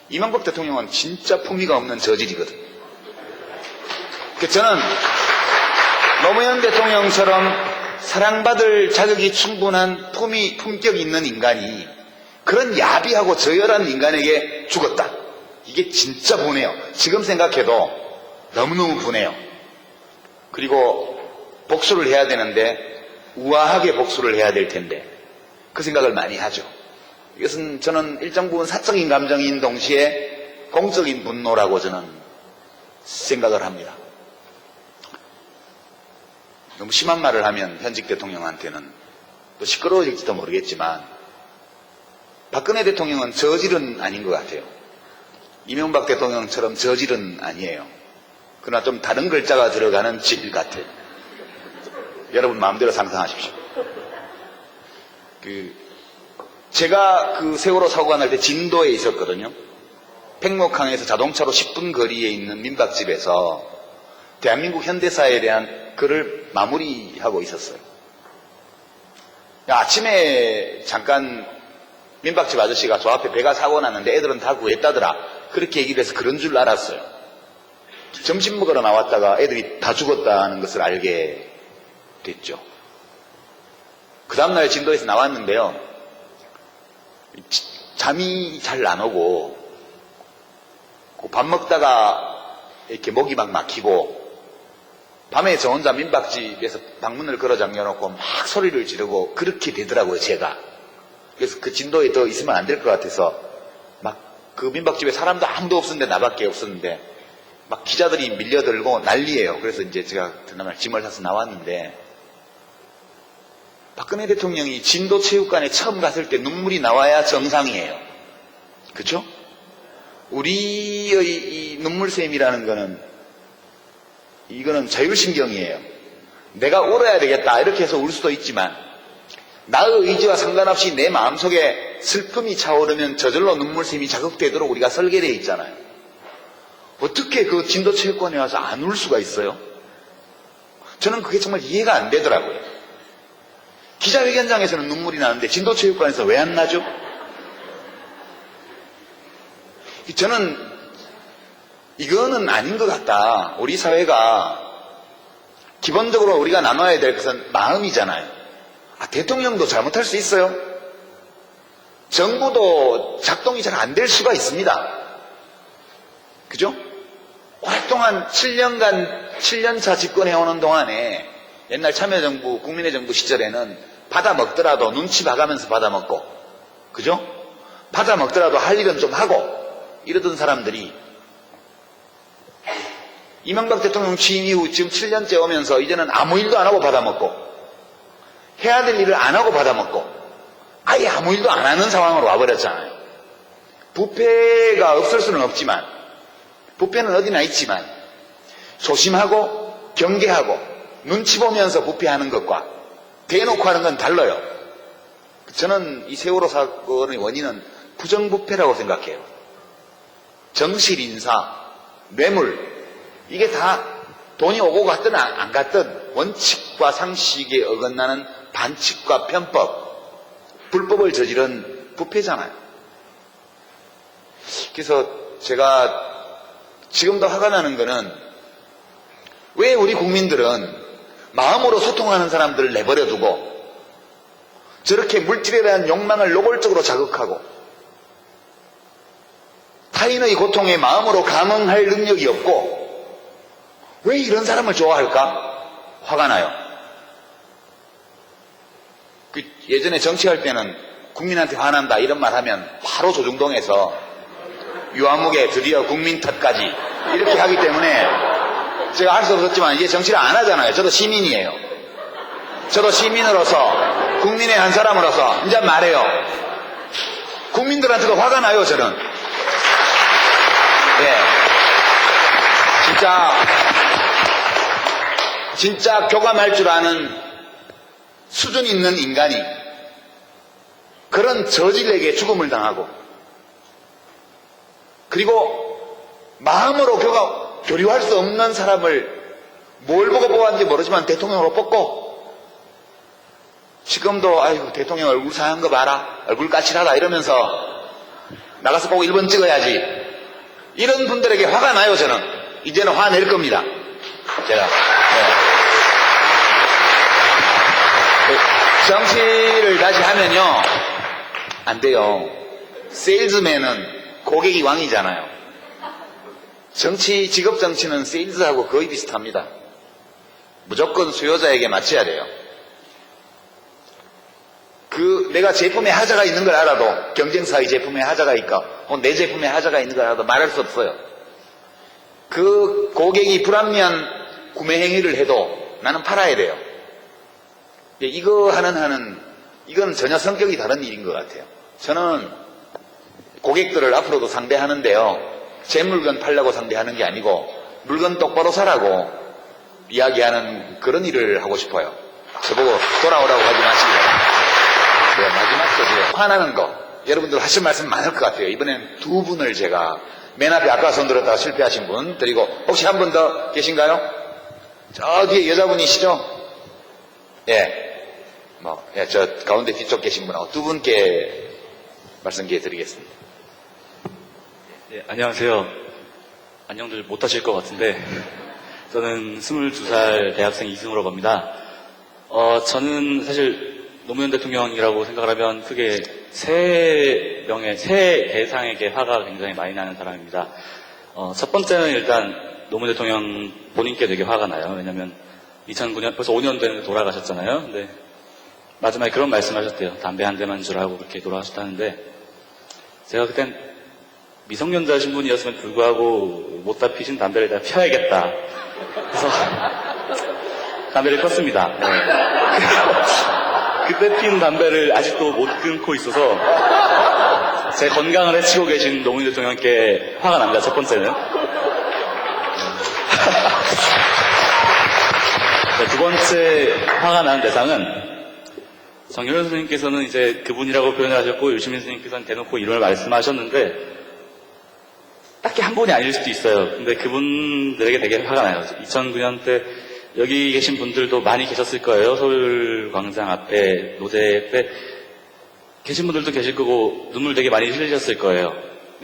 이명박 대통령은 진짜 품위가 없는 저질이거든. 저는 노무현 대통령처럼 사랑받을 자격이 충분한 품격이 있는 인간이 그런 야비하고 저열한 인간에게 죽었다. 이게 진짜 분해요. 지금 생각해도 너무너무 분해요. 그리고 복수를 해야 되는데 우아하게 복수를 해야 될 텐데 그 생각을 많이 하죠. 이것은 저는 일정 부분 사적인 감정인 동시에 공적인 분노라고 저는 생각을 합니다. 너무 심한 말을 하면 현직 대통령한테는 또 시끄러워질지도 모르겠지만 박근혜 대통령은 저질은 아닌 것 같아요. 이명박 대통령처럼 저질은 아니에요. 그러나 좀 다른 글자가 들어가는 질 같아요. 여러분 마음대로 상상하십시오. 제가 그 세월호 사고가 날 때 진도에 있었거든요. 팽목항에서 자동차로 10분 거리에 있는 민박집에서 대한민국 현대사에 대한 글을 마무리하고 있었어요. 아침에 잠깐 민박집 아저씨가 저 앞에 배가 사고 났는데 애들은 다 구했다더라, 그렇게 얘기를 해서 그런 줄 알았어요. 점심 먹으러 나왔다가 애들이 다 죽었다는 것을 알게 됐죠. 그 다음날 진도에서 나왔는데요, 잠이 잘 안 오고 밥 먹다가 이렇게 목이 막 막히고 밤에 저 혼자 민박집에서 방문을 걸어 잠겨놓고 막 소리를 지르고 그렇게 되더라고요, 제가. 그래서 그 진도에 더 있으면 안 될 것 같아서 막 그 민박집에 사람도 아무도 없었는데 나밖에 없었는데 막 기자들이 밀려들고 난리예요. 그래서 이제 제가 그날 짐을 사서 나왔는데 박근혜 대통령이 진도체육관에 처음 갔을 때 눈물이 나와야 정상이에요. 그렇죠? 우리의 이 눈물샘이라는 거는 이거는 자율신경이에요. 내가 울어야 되겠다 이렇게 해서 울 수도 있지만 나의 의지와 상관없이 내 마음속에 슬픔이 차오르면 저절로 눈물샘이 자극되도록 우리가 설계되어 있잖아요. 어떻게 그 진도체육관에 와서 안 울 수가 있어요? 저는 그게 정말 이해가 안 되더라고요. 기자회견장에서는 눈물이 나는데 진도체육관에서 왜 안 나죠? 저는 이거는 아닌 것 같다. 우리 사회가 기본적으로 우리가 나눠야 될 것은 마음이잖아요. 대통령도 잘못할 수 있어요. 정부도 작동이 잘 안 될 수가 있습니다. 그죠? 오랫동안 7년차 집권해오는 동안에 옛날 참여정부, 국민의 정부 시절에는 받아 먹더라도 눈치 봐가면서 받아 먹고, 그죠? 받아 먹더라도 할 일은 좀 하고 이러던 사람들이 이명박 대통령 취임 이후 지금 7년째 오면서 이제는 아무 일도 안 하고 받아먹고 해야 될 일을 안 하고 받아먹고 아예 아무 일도 안 하는 상황으로 와버렸잖아요. 부패가 없을 수는 없지만 부패는 어디나 있지만 조심하고 경계하고 눈치 보면서 부패하는 것과 대놓고 하는 건 달라요. 저는 이 세월호 사건의 원인은 부정부패라고 생각해요. 정실 인사, 뇌물 이게 다 돈이 오고 갔든 안 갔든 원칙과 상식에 어긋나는 반칙과 편법, 불법을 저지른 부패잖아요. 그래서 제가 지금도 화가 나는 거는 왜 우리 국민들은 마음으로 소통하는 사람들을 내버려 두고 저렇게 물질에 대한 욕망을 노골적으로 자극하고 타인의 고통에 마음으로 감응할 능력이 없고 왜 이런 사람을 좋아할까? 화가 나요. 예전에 정치할 때는 국민한테 화난다 이런 말 하면 바로 조중동에서 유아무개 드디어 국민 탓까지 이렇게 하기 때문에 제가 할 수 없었지만 이제 정치를 안 하잖아요. 저도 시민이에요. 저도 시민으로서 국민의 한 사람으로서 이제 말해요. 국민들한테도 화가 나요. 저는. 네. 진짜 교감할 줄 아는 수준 있는 인간이 그런 저질에게 죽음을 당하고 그리고 마음으로 교류할 수 없는 사람을 뭘 보고 뽑았는지 모르지만 대통령으로 뽑고 지금도 아이고 대통령 얼굴 상한 거 봐라 얼굴 까칠하다 이러면서 나가서 꼭 1번 찍어야지 이런 분들에게 화가 나요. 저는 이제는 화낼 겁니다. 제가 정치를 다시 하면요 안 돼요. 세일즈맨은 고객이 왕이잖아요. 직업 정치는 세일즈하고 거의 비슷합니다. 무조건 수요자에게 맞춰야 돼요. 내가 제품에 하자가 있는 걸 알아도 경쟁사의 제품에 하자가 있고 내 제품에 하자가 있는 걸 알아도 말할 수 없어요. 그 고객이 불합리한 구매 행위를 해도 나는 팔아야 돼요. 이거 이건 전혀 성격이 다른 일인 것 같아요. 저는 고객들을 앞으로도 상대하는데요. 제 물건 팔려고 상대하는 게 아니고 물건 똑바로 사라고 이야기하는 그런 일을 하고 싶어요. 저보고 돌아오라고 하지 마시고. 네, 마지막으로 화나는 거. 여러분들 하실 말씀 많을 것 같아요. 이번엔 두 분을 제가 맨 앞에 아까 손 들었다가 실패하신 분 드리고 혹시 한 분 더 계신가요? 저 뒤에 여자분이시죠? 예. 저 가운데 뒤쪽 계신 분하고 두 분께 말씀 기회 드리겠습니다. 네, 안녕하세요. 안녕들 못하실 것 같은데 저는 22살 대학생 이승우라고 합니다. 저는 사실 노무현 대통령이라고 생각을 하면 크게 세 대상에게 화가 굉장히 많이 나는 사람입니다. 첫 번째는 일단 노무현 대통령 본인께 되게 화가 나요. 왜냐면 2009년 벌써 5년 됐는데 돌아가셨잖아요. 근데 마지막에 그런 말씀하셨대요. 담배 한 대만 주라고 그렇게 돌아가셨다는데 제가 그땐 미성년자 신분이었으면 불구하고 못다 피신 담배를 다 펴야겠다. 그래서 담배를 폈습니다. 네. 그때 핀 담배를 아직도 못 끊고 있어서 제 건강을 해치고 계신 노무현 대통령께 화가 납니다. 첫 번째는. 두 번째 화가 나는 대상은 정윤호 선생님께서는 이제 그분이라고 표현을 하셨고 유시민 선생님께서는 대놓고 이름을 말씀하셨는데 딱히 한 분이 아닐 수도 있어요. 근데 그분들에게 되게 화가 나요. 2009년 때 여기 계신 분들도 많이 계셨을 거예요. 서울광장 앞에 노제 때 계신 분들도 계실 거고 눈물 되게 많이 흘리셨을 거예요.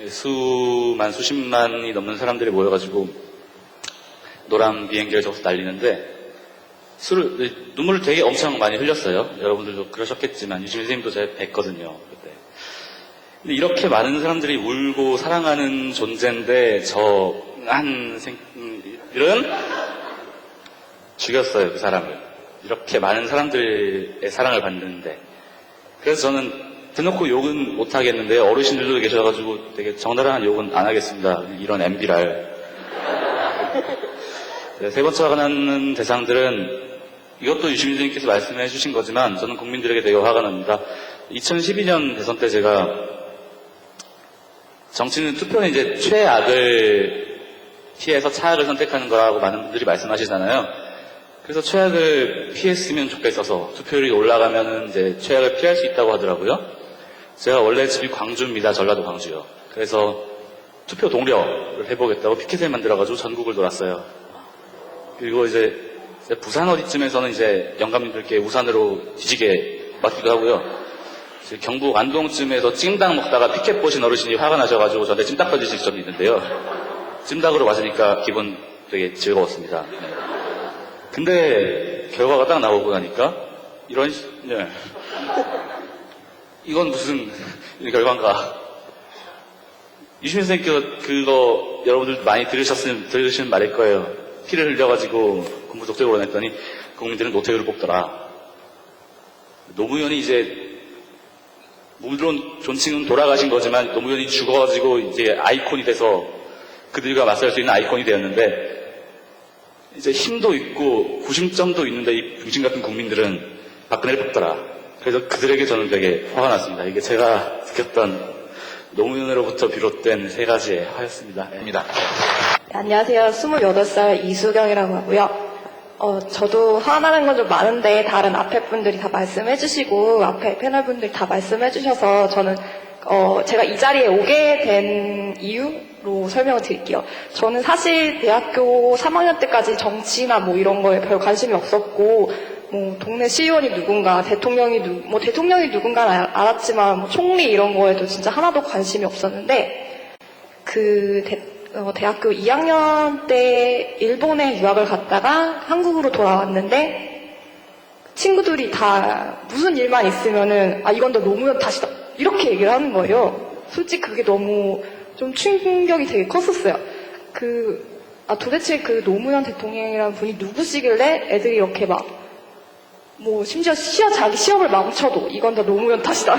수십만이 넘는 사람들이 모여가지고 노란 비행기를 저기서 날리는데 눈물을 되게 엄청 많이 흘렸어요. 여러분들도 그러셨겠지만 유시민 선생님도 제가 뵀거든요. 그때. 근데 이렇게 많은 사람들이 울고 사랑하는 존재인데 이런 죽였어요. 그 사람을. 이렇게 많은 사람들의 사랑을 받는데 그래서 저는 대놓고 욕은 못 하겠는데 어르신들도 계셔가지고 되게 적나라한 욕은 안 하겠습니다. 이런 MB랄 네, 세 번째 화가 나는 대상들은 이것도 유시민 선생님께서 말씀해 주신 거지만 저는 국민들에게 되게 화가 납니다. 2012년 대선 때 제가 정치는 투표는 이제 최악을 피해서 차악을 선택하는 거라고 많은 분들이 말씀하시잖아요. 그래서 최악을 피했으면 좋겠어서 투표율이 올라가면은 이제 최악을 피할 수 있다고 하더라고요. 제가 원래 집이 광주입니다. 전라도 광주요. 그래서 투표 동료를 해보겠다고 피켓을 만들어가지고 전국을 돌았어요. 그리고 이제 부산 어디쯤에서는 이제 영감님들께 우산으로 뒤지게 맞기도 하고요. 이제 경북 안동쯤에서 찜닭 먹다가 피켓 보신 어르신이 화가 나셔가지고 저한테 찜닭 던지실 적이 있는데요. 찜닭으로 맞으니까 기분 되게 즐거웠습니다. 네. 근데 결과가 딱 나오고 나니까 이런 네. 이건 무슨 결과인가? 유시민 선생님께서 그거 여러분들 많이 들으시는 말일 거예요. 피를 흘려가지고 공부 독재로 냈더니 국민들은 노태우를 뽑더라. 노무현이 이제 물론 존칭은 돌아가신 거지만 노무현이 죽어가지고 이제 아이콘이 돼서 그들과 맞설 수 있는 아이콘이 되었는데 이제 힘도 있고 구심점도 있는데 이 중심 같은 국민들은 박근혜를 뽑더라. 그래서 그들에게 저는 되게 화가 났습니다. 이게 제가 느꼈던 노무현으로부터 비롯된 세 가지의 화였습니다. 네, 안녕하세요. 28살 이수경이라고 하고요. 저도 화나는 건 좀 많은데 다른 앞에 분들이 다 말씀해 주시고 앞에 패널 분들이 다 말씀해 주셔서 저는 제가 이 자리에 오게 된 이유로 설명을 드릴게요. 저는 사실 대학교 3학년 때까지 정치나 뭐 이런 거에 별 관심이 없었고 뭐 동네 시의원이 누군가 대통령이 누군가는 알았지만 뭐 총리 이런 거에도 진짜 하나도 관심이 없었는데 대학교 2학년 때 일본에 유학을 갔다가 한국으로 돌아왔는데 친구들이 다 무슨 일만 있으면은 이건 다 노무현 탓이다 이렇게 얘기를 하는 거예요. 솔직히 그게 너무 좀 충격이 되게 컸었어요. 도대체 그 노무현 대통령이라는 분이 누구시길래 애들이 이렇게 심지어 자기 시험을 망쳐도 이건 다 노무현 탓이다.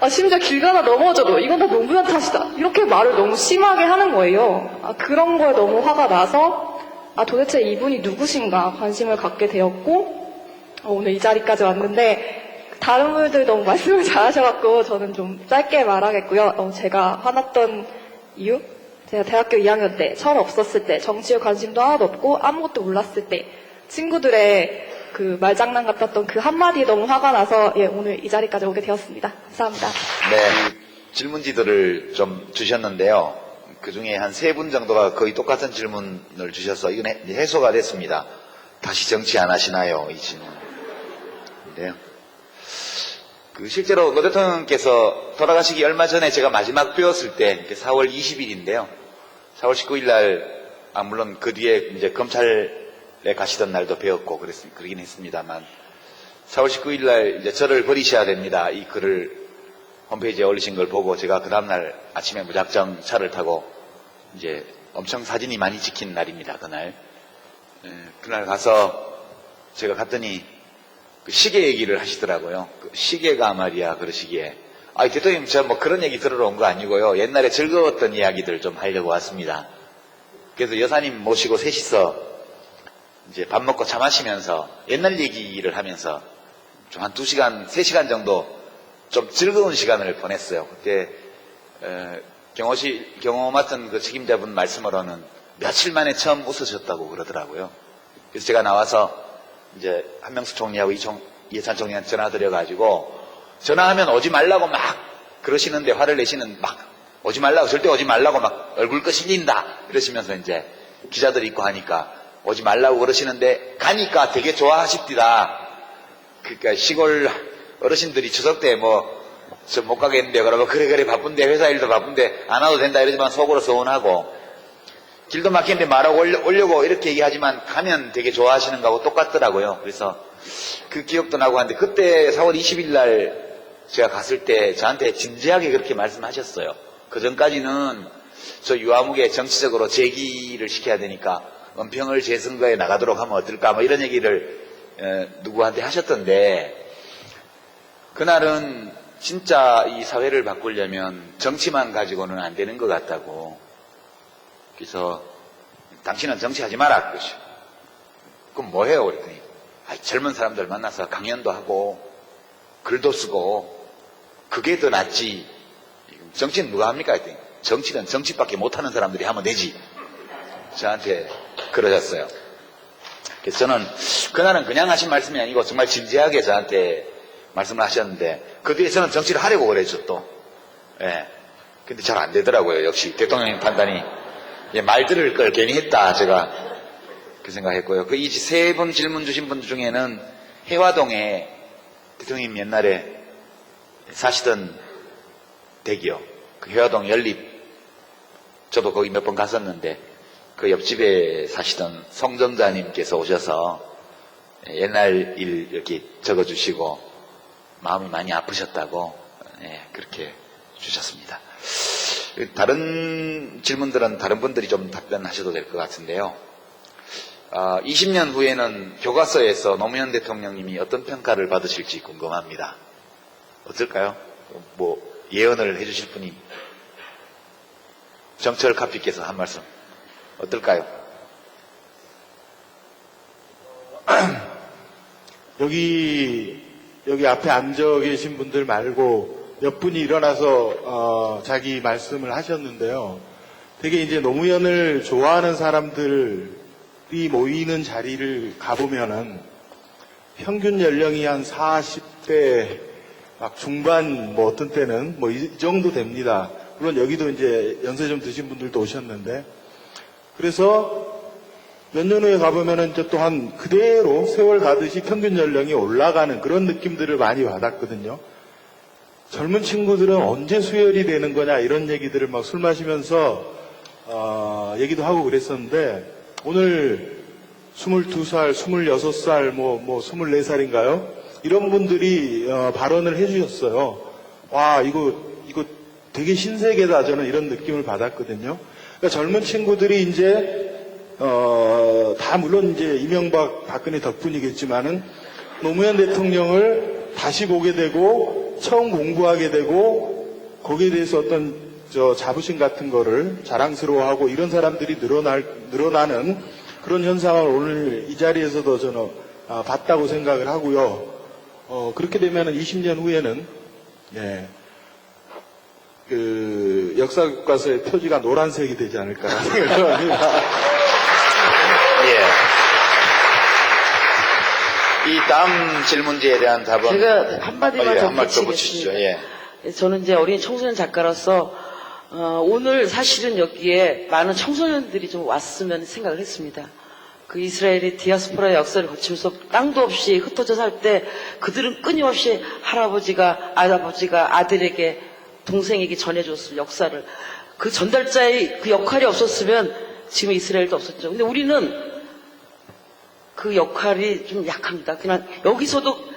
심지어 길 가다 넘어져도 이건 다 노무현 탓이다. 이렇게 말을 너무 심하게 하는 거예요. 그런 거에 너무 화가 나서 도대체 이분이 누구신가 관심을 갖게 되었고 오늘 이 자리까지 왔는데 다른 분들 너무 말씀을 잘하셔갖고 저는 좀 짧게 말하겠고요. 제가 화났던 이유? 제가 대학교 2학년 때 철 없었을 때 정치에 관심도 하나도 없고 아무것도 몰랐을 때 친구들의 그 말장난 같았던 그 한마디에 너무 화가 나서 오늘 이 자리까지 오게 되었습니다. 감사합니다. 네, 질문지들을 좀 주셨는데요. 그 중에 한 3분 정도가 거의 똑같은 질문을 주셔서 이건 해소가 됐습니다. 다시 정치 안 하시나요? 이 질문인데요. 실제로 노 대통령께서 돌아가시기 얼마 전에 제가 마지막 뵈었을 때 4월 20일인데요. 4월 19일 날, 물론 그 뒤에 이제 검찰에 가시던 날도 뵈었고 그러긴 했습니다만 4월 19일 날 이제 저를 버리셔야 됩니다. 이 글을 홈페이지에 올리신 걸 보고 제가 그 다음날 아침에 무작정 차를 타고 이제 엄청 사진이 많이 찍힌 날입니다. 그날. 그날 가서 제가 갔더니 그 시계 얘기를 하시더라고요. 그 시계가 말이야 그러시기에 대통령 저 뭐 그런 얘기 들으러 온 거 아니고요. 옛날에 즐거웠던 이야기들 좀 하려고 왔습니다. 그래서 여사님 모시고 셋이서 이제 밥 먹고 차 마시면서 옛날 얘기를 하면서 좀 한 2시간, 3시간 정도 좀 즐거운 시간을 보냈어요. 그때 경호 맡은 그 책임자분 말씀으로는 며칠 만에 처음 웃으셨다고 그러더라고요. 그래서 제가 나와서 이제 한명숙 총리하고 이해찬 총리한테 전화드려가지고 전화하면 오지 말라고 막 그러시는데 화를 내시는 오지 말라고 절대 오지 말라고 막 얼굴 끄실린다 이러시면서 이제 기자들 있고 하니까 오지 말라고 그러시는데 가니까 되게 좋아하십디다. 그러니까 시골 어르신들이 추석 때 저 못 가겠는데 그러면 그래 바쁜데 회사 일도 바쁜데 안 와도 된다 이러지만 속으로 서운하고 길도 막히는데 말하고 오려고 이렇게 얘기하지만 가면 되게 좋아하시는 거하고 똑같더라고요. 그래서 그 기억도 나고 하는데 그때 4월 20일 날 제가 갔을 때 저한테 진지하게 그렇게 말씀하셨어요. 그 전까지는 저 유아무개 정치적으로 제기를 시켜야 되니까 은평을 재선거에 나가도록 하면 어떨까 이런 얘기를 누구한테 하셨던데 그날은 진짜 이 사회를 바꾸려면 정치만 가지고는 안 되는 것 같다고. 그래서 당신은 정치하지 마라. 그러죠. 그럼 뭐 해요? 그랬더니 젊은 사람들 만나서 강연도 하고 글도 쓰고 그게 더 낫지. 정치는 누가 합니까? 했더니 정치는 정치밖에 못하는 사람들이 하면 되지. 저한테 그러셨어요. 그래서 저는 그날은 그냥 하신 말씀이 아니고 정말 진지하게 저한테 말씀을 하셨는데 그 뒤에 저는 정치를 하려고 그랬죠 또. 예. 근데 잘 안 되더라고요. 역시 대통령님 판단이 말 들을 걸 괜히 했다 제가 그 생각했고요. 그 이 세 분 질문 주신 분 중에는 해화동에 대통령님 옛날에 사시던 댁이요. 그 해화동 연립 저도 거기 몇 번 갔었는데 그 옆집에 사시던 성전자님께서 오셔서 옛날 일 이렇게 적어주시고 마음이 많이 아프셨다고 그렇게 주셨습니다. 다른 질문들은 다른 분들이 좀 답변하셔도 될 것 같은데요. 20년 후에는 교과서에서 노무현 대통령님이 어떤 평가를 받으실지 궁금합니다. 어떨까요? 뭐 예언을 해주실 분이 정철 카피께서 한 말씀 어떨까요? 여기 앞에 앉아 계신 분들 말고 몇 분이 일어나서 자기 말씀을 하셨는데요. 되게 이제 노무현을 좋아하는 사람들이 모이는 자리를 가보면은 평균 연령이 한 40대 막 중반 뭐 어떤 때는 뭐 이 정도 됩니다. 물론 여기도 이제 연세 좀 드신 분들도 오셨는데 그래서 몇 년 후에 가보면은 이제 또한 그대로 세월 가듯이 평균 연령이 올라가는 그런 느낌들을 많이 받았거든요. 젊은 친구들은 언제 수혈이 되는 거냐 이런 얘기들을 막 술 마시면서 얘기도 하고 그랬었는데 오늘 22살, 26살, 뭐 24살인가요? 이런 분들이 발언을 해주셨어요. 와 이거 되게 신세계다 저는 이런 느낌을 받았거든요. 그러니까 젊은 친구들이 이제 다 물론 이제 이명박, 박근혜 덕분이겠지만은 노무현 대통령을 다시 보게 되고 처음 공부하게 되고 거기에 대해서 어떤 자부심 같은 거를 자랑스러워하고 이런 사람들이 늘어나는 그런 현상을 오늘 이 자리에서도 저는 봤다고 생각을 하고요. 그렇게 되면은 20년 후에는 그 역사 교과서의 표지가 노란색이 되지 않을까 생각을 합니다. 이 다음 질문지에 대한 답은 제가 한마디만 더 한마디 더 붙이시죠. 저는 이제 어린 청소년 작가로서 오늘 사실은 여기에 많은 청소년들이 좀 왔으면 생각을 했습니다. 그 이스라엘의 디아스포라의 역사를 거치면서 땅도 없이 흩어져 살 때 그들은 끊임없이 할아버지가 아들에게 동생에게 전해줬을 역사를 그 전달자의 그 역할이 없었으면 지금 이스라엘도 없었죠. 근데 우리는 그 역할이 좀 약합니다. 그냥 여기서도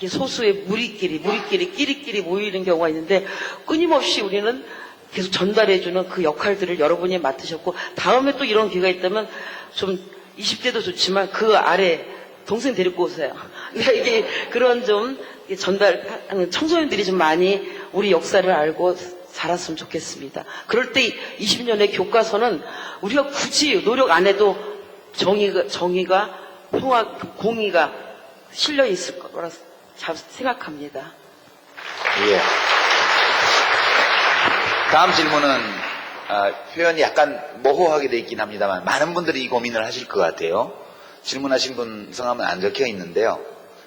소수의 끼리끼리 모이는 경우가 있는데 끊임없이 우리는 계속 전달해주는 그 역할들을 여러분이 맡으셨고 다음에 또 이런 기회가 있다면 좀 20대도 좋지만 그 아래 동생 데리고 오세요. 그러니까 이게 그런 좀 전달하는 청소년들이 좀 많이 우리 역사를 알고 살았으면 좋겠습니다. 그럴 때 20년의 교과서는 우리가 굳이 노력 안 해도 정의가 평화, 공의가 실려 있을 거라 생각합니다. 다음 질문은 표현이 약간 모호하게 돼 있긴 합니다만 많은 분들이 이 고민을 하실 것 같아요. 질문하신 분 성함은 안 적혀 있는데요.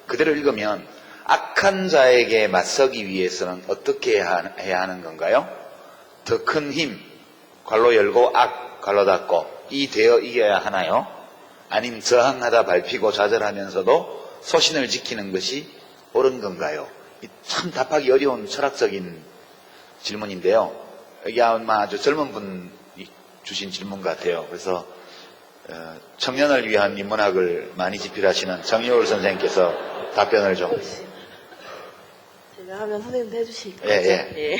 그대로 읽으면 악한 자에게 맞서기 위해서는 어떻게 해야 하는 건가요? 더 큰 힘, 괄로 열고 악, 괄로 닫고 이 되어 이겨야 하나요? 아님 저항하다 밟히고 좌절하면서도 소신을 지키는 것이 옳은 건가요? 참 답하기 어려운 철학적인 질문인데요. 이게 아마 아주 젊은 분이 주신 질문 같아요. 그래서 청년을 위한 인문학을 많이 집필하시는 정여울 선생님께서 답변을 좀. 제가 하면 선생님도 해주실 거죠? 예.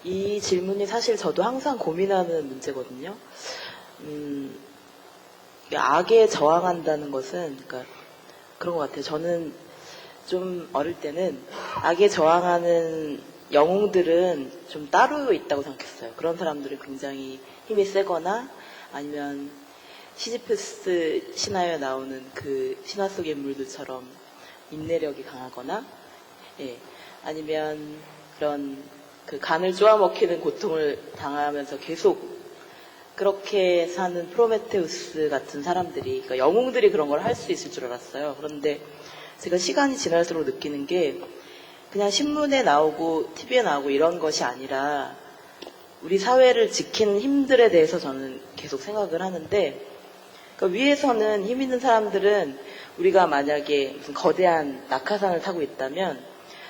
이 질문이 사실 저도 항상 고민하는 문제거든요. 악에 저항한다는 것은 그러니까 그런 것 같아요. 저는 좀 어릴 때는 악에 저항하는 영웅들은 좀 따로 있다고 생각했어요. 그런 사람들은 굉장히 힘이 세거나 아니면 시지프스 신화에 나오는 그 신화 속의 인물들처럼 인내력이 강하거나, 예, 아니면 그런 그 간을 쪼아먹히는 고통을 당하면서 계속 그렇게 사는 프로메테우스 같은 사람들이, 그러니까 영웅들이 그런 걸 할 수 있을 줄 알았어요. 그런데 제가 시간이 지날수록 느끼는 게 그냥 신문에 나오고 TV에 나오고 이런 것이 아니라 우리 사회를 지키는 힘들에 대해서 저는 계속 생각을 하는데, 그러니까 위에서는 힘 있는 사람들은 우리가 만약에 무슨 거대한 낙하산을 타고 있다면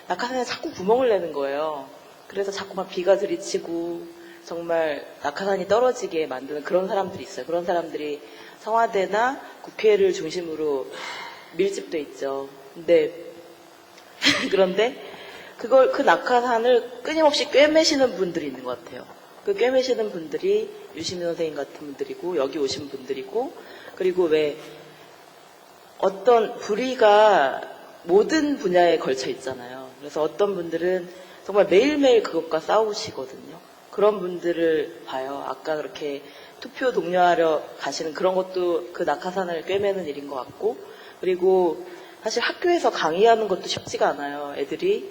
낙하산에 자꾸 구멍을 내는 거예요. 그래서 자꾸 막 비가 들이치고 정말 낙하산이 떨어지게 만드는 그런 사람들이 있어요. 그런 사람들이 청와대나 국회를 중심으로 밀집돼 있죠. 그런데 그 낙하산을 끊임없이 꿰매시는 분들이 있는 것 같아요. 그 꿰매시는 분들이 유시민 선생님 같은 분들이고, 여기 오신 분들이고, 그리고 왜 어떤 불의가 모든 분야에 걸쳐 있잖아요. 그래서 어떤 분들은 정말 매일매일 그것과 싸우시거든요. 그런 분들을 봐요. 아까 그렇게 투표 독려하러 가시는 그런 것도 그 낙하산을 꿰매는 일인 것 같고, 그리고 사실 학교에서 강의하는 것도 쉽지가 않아요. 애들이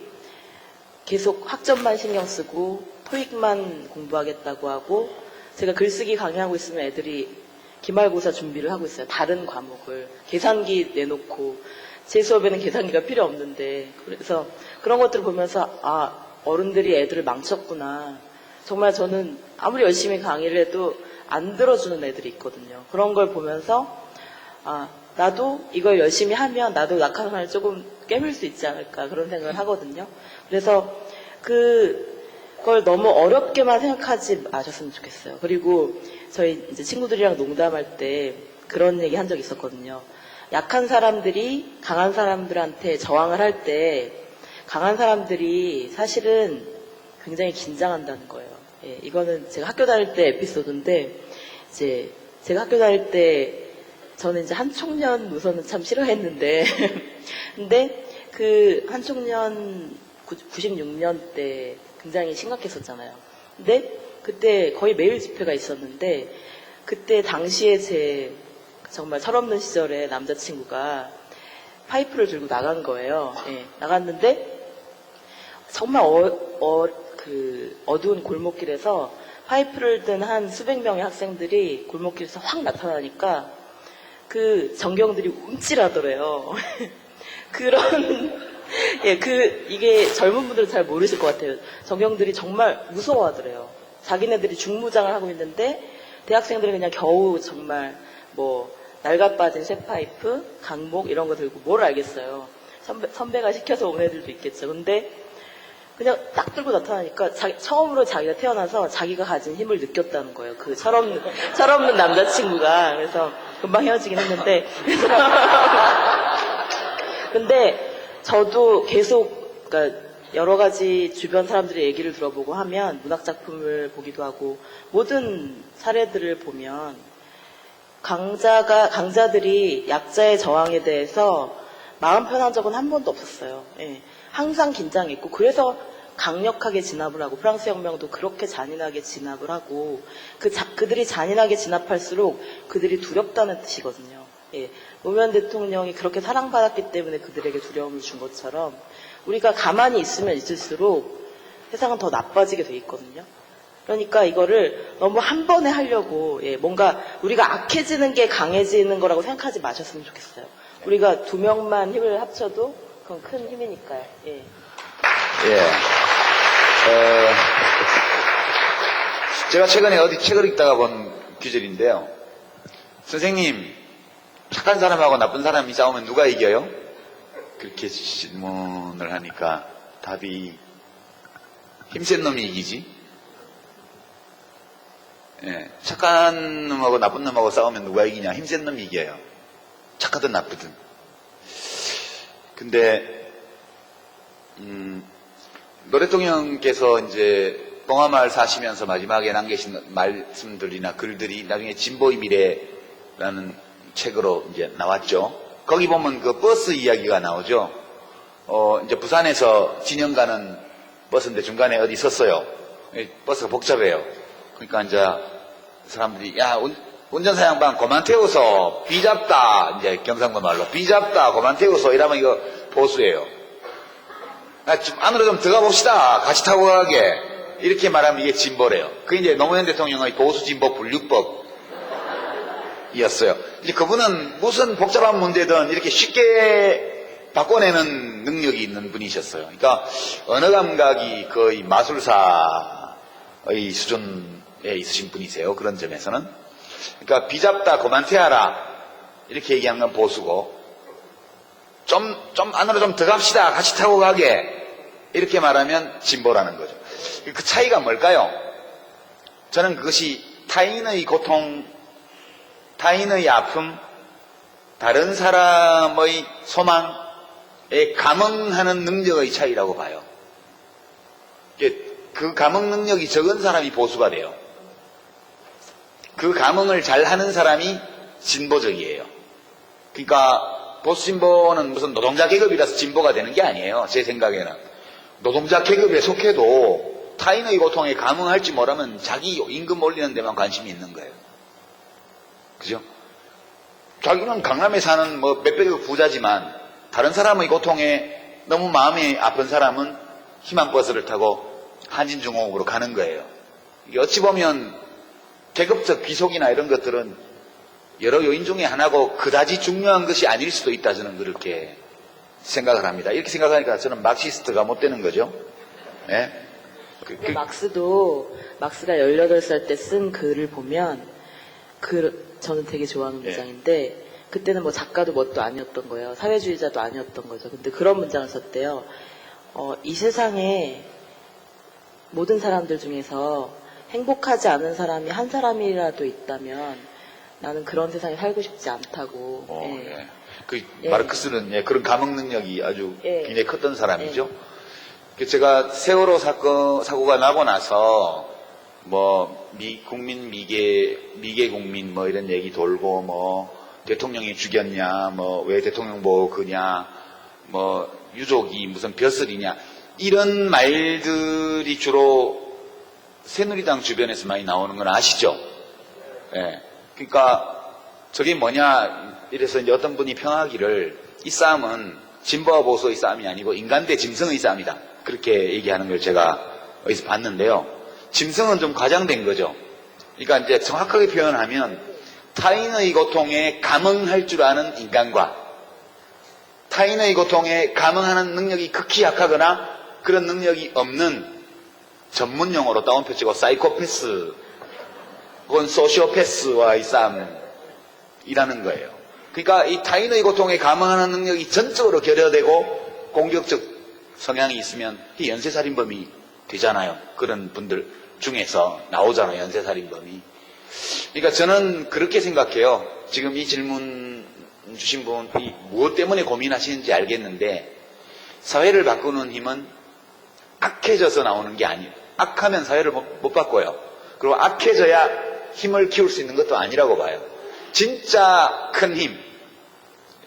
계속 학점만 신경 쓰고 토익만 공부하겠다고 하고, 제가 글쓰기 강의하고 있으면 애들이 기말고사 준비를 하고 있어요. 다른 과목을 계산기 내놓고, 제 수업에는 계산기가 필요 없는데. 그래서 그런 것들을 보면서 아, 어른들이 애들을 망쳤구나. 정말 저는 아무리 열심히 강의를 해도 안 들어주는 애들이 있거든요. 그런 걸 보면서 아, 나도 이걸 열심히 하면 나도 낙하산을 조금 깨물 수 있지 않을까, 그런 생각을 하거든요. 그래서 그걸 너무 어렵게만 생각하지 마셨으면 좋겠어요. 그리고 저희 이제 친구들이랑 농담할 때 그런 얘기 한 적이 있었거든요. 약한 사람들이 강한 사람들한테 저항을 할 때 강한 사람들이 사실은 굉장히 긴장한다는 거예요. 예, 이거는 제가 학교 다닐 때 에피소드인데, 이제 제가 학교 다닐 때 저는 이제 한총련 노선은 참 싫어했는데, 근데 그 한총련 96년 때 굉장히 심각했었잖아요. 근데 그때 거의 매일 집회가 있었는데, 그때 당시에 제 정말 철없는 시절에 남자친구가 파이프를 들고 나간 거예요. 예, 나갔는데 정말 그 어두운 골목길에서 파이프를 든 한 수백 명의 학생들이 골목길에서 확 나타나니까 그 전경들이 움찔하더래요. 예, 이게 젊은 분들은 잘 모르실 것 같아요. 전경들이 정말 무서워하더래요. 자기네들이 중무장을 하고 있는데 대학생들이 그냥 겨우 정말 뭐 낡아 빠진 쇠파이프, 강목 이런 거 들고 뭘 알겠어요. 선배가 시켜서 온 애들도 있겠죠. 근데 그냥 딱 들고 나타나니까 처음으로 자기가 태어나서 자기가 가진 힘을 느꼈다는 거예요. 그 철없는 남자친구가. 그래서 금방 헤어지긴 했는데. 근데 저도 계속, 그러니까 여러 가지 주변 사람들의 얘기를 들어보고 하면, 문학작품을 보기도 하고, 모든 사례들을 보면 강자들이 약자의 저항에 대해서 마음 편한 적은 한 번도 없었어요. 예. 항상 긴장했고, 그래서 강력하게 진압을 하고, 프랑스 혁명도 그렇게 잔인하게 진압을 하고, 그들이 잔인하게 진압할수록 그들이 두렵다는 뜻이거든요. 예. 노무현 대통령이 그렇게 사랑받았기 때문에 그들에게 두려움을 준 것처럼, 우리가 가만히 있으면 있을수록 세상은 더 나빠지게 돼 있거든요. 그러니까 이거를 너무 한 번에 하려고, 예, 뭔가 우리가 악해지는 게 강해지는 거라고 생각하지 마셨으면 좋겠어요. 우리가 2명만 힘을 합쳐도 그건 큰 힘이니까요. 예. 예. 제가 최근에 어디 책을 읽다가 본 규절인데요. 선생님, 착한 사람하고 나쁜 사람이 싸우면 누가 이겨요? 그렇게 질문을 하니까 답이 힘센 놈이 이기지. 예, 착한 놈하고 나쁜 놈하고 싸우면 누가 이기냐? 힘센 놈이 이겨요. 착하든 나쁘든. 근데 노 대통령께서 이제 봉하마을 사시면서 마지막에 남기신 말씀들이나 글들이 나중에 진보의 미래라는 책으로 이제 나왔죠. 거기 보면 그 버스 이야기가 나오죠. 이제 부산에서 진영 가는 버스인데 중간에 어디 섰어요. 버스가 복잡해요. 그러니까 이제 사람들이 야 운전사 양반 그만 태워서 비잡다, 이제 경상도 말로 비잡다 그만 태워서 이러면 이거 보수예요. 좀 안으로 좀 들어가 봅시다, 같이 타고 가게, 이렇게 말하면 이게 진보래요. 그게 이제 노무현 대통령의 보수 진보 분류법이었어요. 이제 그분은 무슨 복잡한 문제든 이렇게 쉽게 바꿔내는 능력이 있는 분이셨어요. 그러니까 언어 감각이 거의 마술사의 수준에 있으신 분이세요. 그런 점에서는. 그러니까 비잡다 그만 태워라 이렇게 얘기하는 건 보수고, 좀 안으로 좀 들어갑시다, 같이 타고 가게, 이렇게 말하면 진보라는 거죠. 그 차이가 뭘까요? 저는 그것이 타인의 고통, 타인의 아픔, 다른 사람의 소망에 감응하는 능력의 차이라고 봐요. 그 감응 능력이 적은 사람이 보수가 돼요. 그 감응을 잘하는 사람이 진보적이에요. 그러니까 보수 진보는 무슨 노동자 계급이라서 진보가 되는 게 아니에요. 제 생각에는 노동자 계급에 속해도 타인의 고통에 감응할지 모르면 자기 임금 올리는 데만 관심이 있는 거예요. 그죠? 자기는 강남에 사는 뭐 몇백억 부자지만 다른 사람의 고통에 너무 마음이 아픈 사람은 희망버스를 타고 한진중공업으로 가는 거예요. 이게 어찌 보면 계급적 귀속이나 이런 것들은 여러 요인 중에 하나고 그다지 중요한 것이 아닐 수도 있다, 저는 그렇게 생각을 합니다. 이렇게 생각하니까 저는 막시스트가 못 되는 거죠. 네? 막스가 18살 때 쓴 글을 보면 저는 되게 좋아하는 문장인데, 그때는 뭐 작가도 뭣도 아니었던 거예요. 사회주의자도 아니었던 거죠. 근데 그런 문장을 썼대요. 이 세상에 모든 사람들 중에서 행복하지 않은 사람이 한 사람이라도 있다면 나는 그런 세상에 살고 싶지 않다고. 마르크스는 그런 감흥 능력이 아주 굉장히 컸던 사람이죠. 제가 세월호 사고가 나고 나서 뭐 국민 미개 국민 뭐 이런 얘기 돌고, 뭐 대통령이 죽였냐, 뭐 왜 대통령 보고 그냐, 뭐 유족이 무슨 벼슬이냐, 이런 말들이 주로 새누리당 주변에서 많이 나오는 건 아시죠? 예. 그러니까 저게 뭐냐 이래서 이제 어떤 분이 평하기를 이 싸움은 진보와 보수의 싸움이 아니고 인간 대 짐승의 싸움이다, 그렇게 얘기하는 걸 제가 어디서 봤는데요. 짐승은 좀 과장된 거죠. 그러니까 이제 정확하게 표현하면 타인의 고통에 감응할 줄 아는 인간과 타인의 고통에 감응하는 능력이 극히 약하거나 그런 능력이 없는, 전문 용어로 따옴표 치고 사이코패스 혹은 소시오패스와의 싸움이라는 거예요. 그러니까 이 타인의 고통에 감응하는 능력이 전적으로 결여되고 공격적 성향이 있으면 연쇄살인범이 되잖아요. 그런 분들 중에서 나오잖아요, 연쇄살인범이. 그러니까 저는 그렇게 생각해요. 지금 이 질문 주신 분이 무엇 때문에 고민하시는지 알겠는데, 사회를 바꾸는 힘은 악해져서 나오는 게 아니에요. 악하면 사회를 못 바꿔요. 그리고 악해져야 힘을 키울 수 있는 것도 아니라고 봐요. 진짜 큰 힘,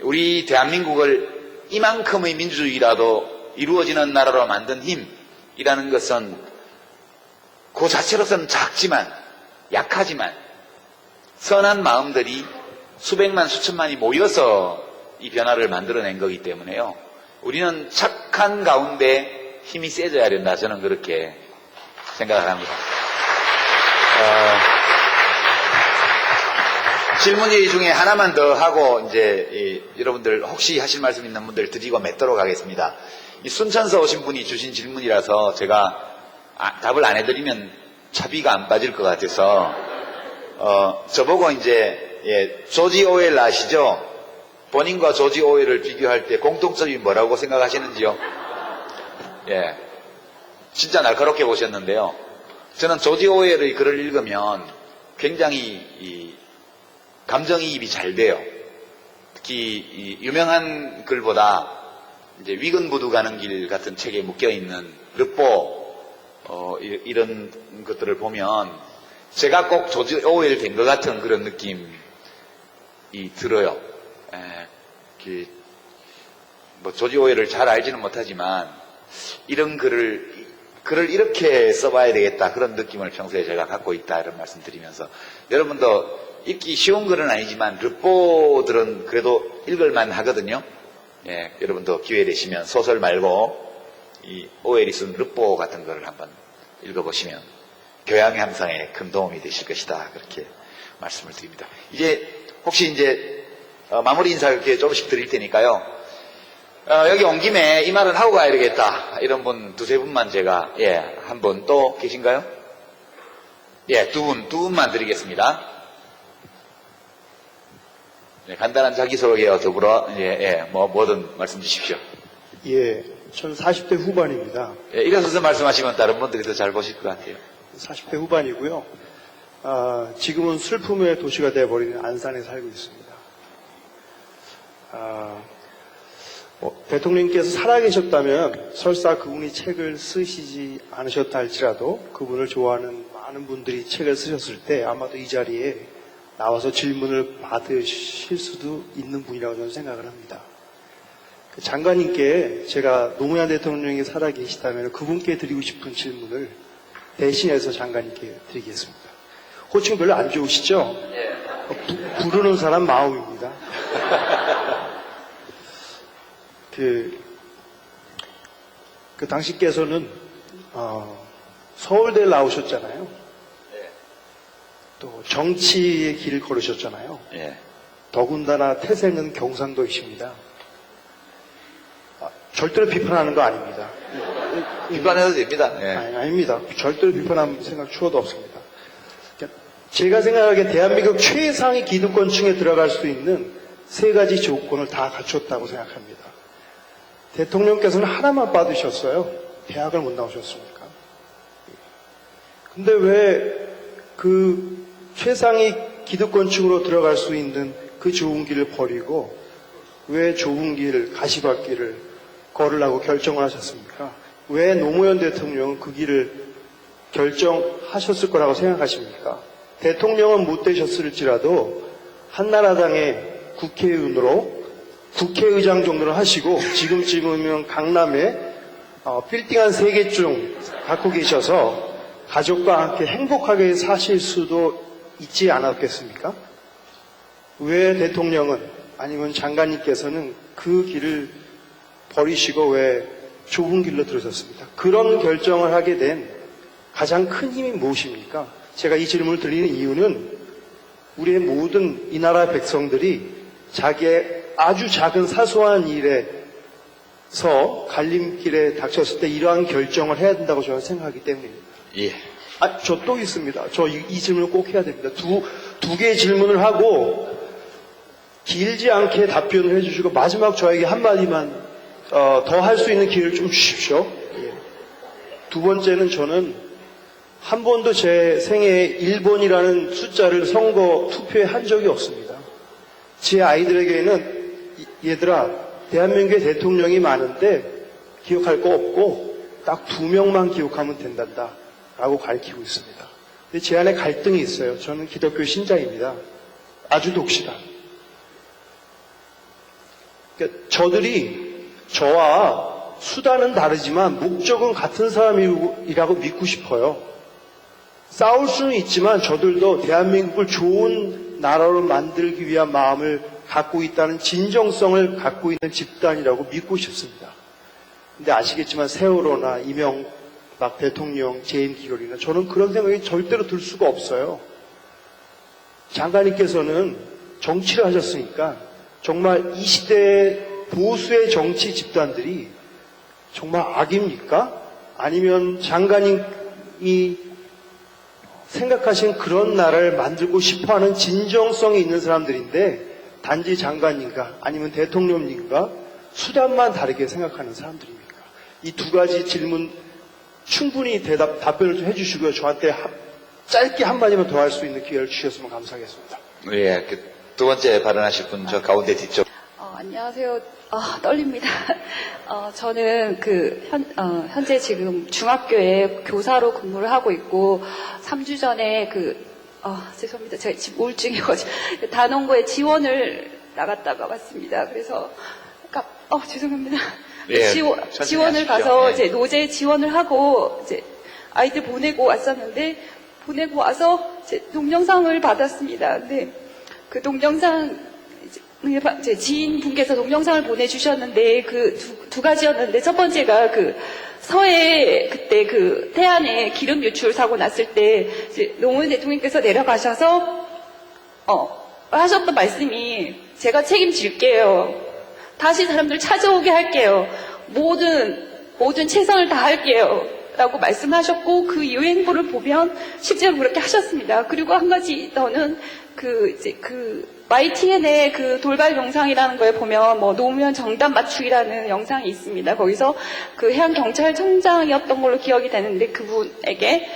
우리 대한민국을 이만큼의 민주주의라도 이루어지는 나라로 만든 힘이라는 것은 그 자체로서는 작지만, 약하지만 선한 마음들이 수백만 수천만이 모여서 이 변화를 만들어낸 거기 때문에요. 우리는 착한 가운데 힘이 세져야 된다, 저는 그렇게 생각을 합니다. 질문지 중에 하나만 더 하고 이제 여러분들 혹시 하실 말씀 있는 분들 드리고 맺도록 하겠습니다. 이 순천서 오신 분이 주신 질문이라서 제가 답을 안 해드리면 차비가 안 빠질 것 같아서 저보고 이제 조지 오웰 아시죠? 본인과 조지 오웰을 비교할 때 공통점이 뭐라고 생각하시는지요? 예, 진짜 날카롭게 보셨는데요. 저는 조지 오웰의 글을 읽으면 굉장히 감정이입이 잘 돼요. 특히 유명한 글보다 이제 위근부두 가는 길 같은 책에 묶여 있는 르포 이런 것들을 보면 제가 꼭 조지 오웰 된 것 같은 그런 느낌이 들어요. 뭐 조지 오웰을 잘 알지는 못하지만 이런 글을 글을 이렇게 써봐야 되겠다. 그런 느낌을 평소에 제가 갖고 있다. 이런 말씀 드리면서 여러분도 읽기 쉬운 글은 아니지만 르뽀들은 그래도 읽을만 하거든요. 예, 여러분도 기회 되시면 소설 말고 이 오웰이 쓴 르뽀 같은 거를 한번 읽어보시면 교양 향상에 큰 도움이 되실 것이다. 그렇게 말씀을 드립니다. 이제 혹시 이제 마무리 인사 이렇게 조금씩 드릴 테니까요. 여기 온 김에 이 말은 하고 가야 되겠다. 이런 분 두세 분만 제가 한 분 또 계신가요? 두 분만 드리겠습니다. 간단한 자기소개와 더불어 뭐든 말씀 주십시오. 예, 저는 40대 후반입니다. 일어서서 말씀하시면 다른 분들이 더 잘 보실 것 같아요. 40대 후반이고요. 지금은 슬픔의 도시가 되어버린 안산에 살고 있습니다. 대통령께서 살아계셨다면 설사 그분이 책을 쓰시지 않으셨다 할지라도 그분을 좋아하는 많은 분들이 책을 쓰셨을 때 아마도 이 자리에 나와서 질문을 받으실 수도 있는 분이라고 저는 생각을 합니다. 그 장관님께 제가 노무현 대통령이 살아계시다면 그분께 드리고 싶은 질문을 대신해서 장관님께 드리겠습니다. 호칭 별로 안 좋으시죠? 부르는 사람 마음입니다. 그 당신께서는 서울대를 나오셨잖아요. 또 정치의 길을 걸으셨잖아요. 더군다나 태생은 경상도이십니다. 절대로 비판하는 거 아닙니다. 비판해도 됩니다. 아닙니다. 절대로 비판하는 생각 추호도 없습니다. 제가 생각하기에 대한민국 최상위 기득권층에 들어갈 수 있는 세 가지 조건을 다 갖췄다고 생각합니다. 대통령께서는 하나만 받으셨어요. 대학을 못 나오셨습니까? 근데 왜 그 최상위 기득권층으로 들어갈 수 있는 그 좋은 길을 버리고 왜 좁은 길, 가시밭길을 걸으려고 결정을 하셨습니까? 왜 노무현 대통령은 그 길을 결정하셨을 거라고 생각하십니까? 대통령은 못 되셨을지라도 한나라당의 국회의원으로 국회의장 정도를 하시고 지금쯤이면 강남에 빌딩 한 3개쯤 갖고 계셔서 가족과 함께 행복하게 사실 수도 있지 않았겠습니까? 왜 대통령은 아니면 장관님께서는 그 길을 버리시고 왜 좁은 길로 들어섰습니까? 그런 결정을 하게 된 가장 큰 힘이 무엇입니까? 제가 이 질문을 드리는 이유는 우리의 모든 이 나라 백성들이 자기의 아주 작은 사소한 일에서 갈림길에 닥쳤을 때 이러한 결정을 해야 된다고 저는 생각하기 때문입니다. 저 또 있습니다. 저 이 질문을 꼭 해야 됩니다. 두 개의 질문을 하고 길지 않게 답변을 해주시고 마지막 저에게 한마디만 더 할 수 있는 기회를 좀 주십시오. 두 번째는 저는 한 번도 제 생애에 1번이라는 숫자를 선거 투표에 한 적이 없습니다. 제 아이들에게는 얘들아 대한민국의 대통령이 많은데 기억할 거 없고 딱 2명만 기억하면 된단다 라고 가르치고 있습니다. 근데 제 안에 갈등이 있어요. 저는 기독교 신자입니다. 아주 독실한. 그러니까 저들이 저와 수단은 다르지만 목적은 같은 사람이라고 믿고 싶어요. 싸울 수는 있지만 저들도 대한민국을 좋은 나라로 만들기 위한 마음을 갖고 있다는 진정성을 갖고 있는 집단이라고 믿고 싶습니다. 근데 아시겠지만 세월호나 이명박 대통령 재임 기결이나 저는 그런 생각이 절대로 들 수가 없어요. 장관님께서는 정치를 하셨으니까 정말 이 시대의 보수의 정치 집단들이 정말 악입니까? 아니면 장관님이 생각하신 그런 나라를 만들고 싶어하는 진정성이 있는 사람들인데 단지 장관님과 아니면 대통령님과 수단만 다르게 생각하는 사람들입니까? 이 두 가지 질문 충분히 답변을 좀 해주시고요. 저한테 짧게 한마디만 더 할 수 있는 기회를 주셨으면 감사하겠습니다. 두 번째 발언하실 분 저 가운데 뒤쪽. 안녕하세요. 떨립니다. 저는 현재 지금 중학교에 교사로 근무를 하고 있고 3주 전에 죄송합니다. 제가 지금 우울증이어가지고 단원고에 지원을 나갔다가 왔습니다. 그래서 죄송합니다. 예, 지원을 가서 이제 노제 지원을 하고 이제 아이들 보내고 왔었는데 보내고 와서 이제 동영상을 받았습니다. 근데 그 동영상 제 지인분께서 동영상을 보내주셨는데 그 두 가지였는데 첫 번째가 그 서해 그때 그 태안에 기름 유출 사고 났을 때 이제 노무현 대통령께서 내려가셔서 하셨던 말씀이 제가 책임질게요. 다시 사람들 찾아오게 할게요. 모든 최선을 다할게요. 라고 말씀하셨고 그 이후의 행보를 보면 실제로 그렇게 하셨습니다. 그리고 한 가지 더는 YTN의 그 돌발 영상이라는 거에 보면 뭐 노무현 정답 맞추기라는 영상이 있습니다. 거기서 그 해양경찰청장이었던 걸로 기억이 되는데 그분에게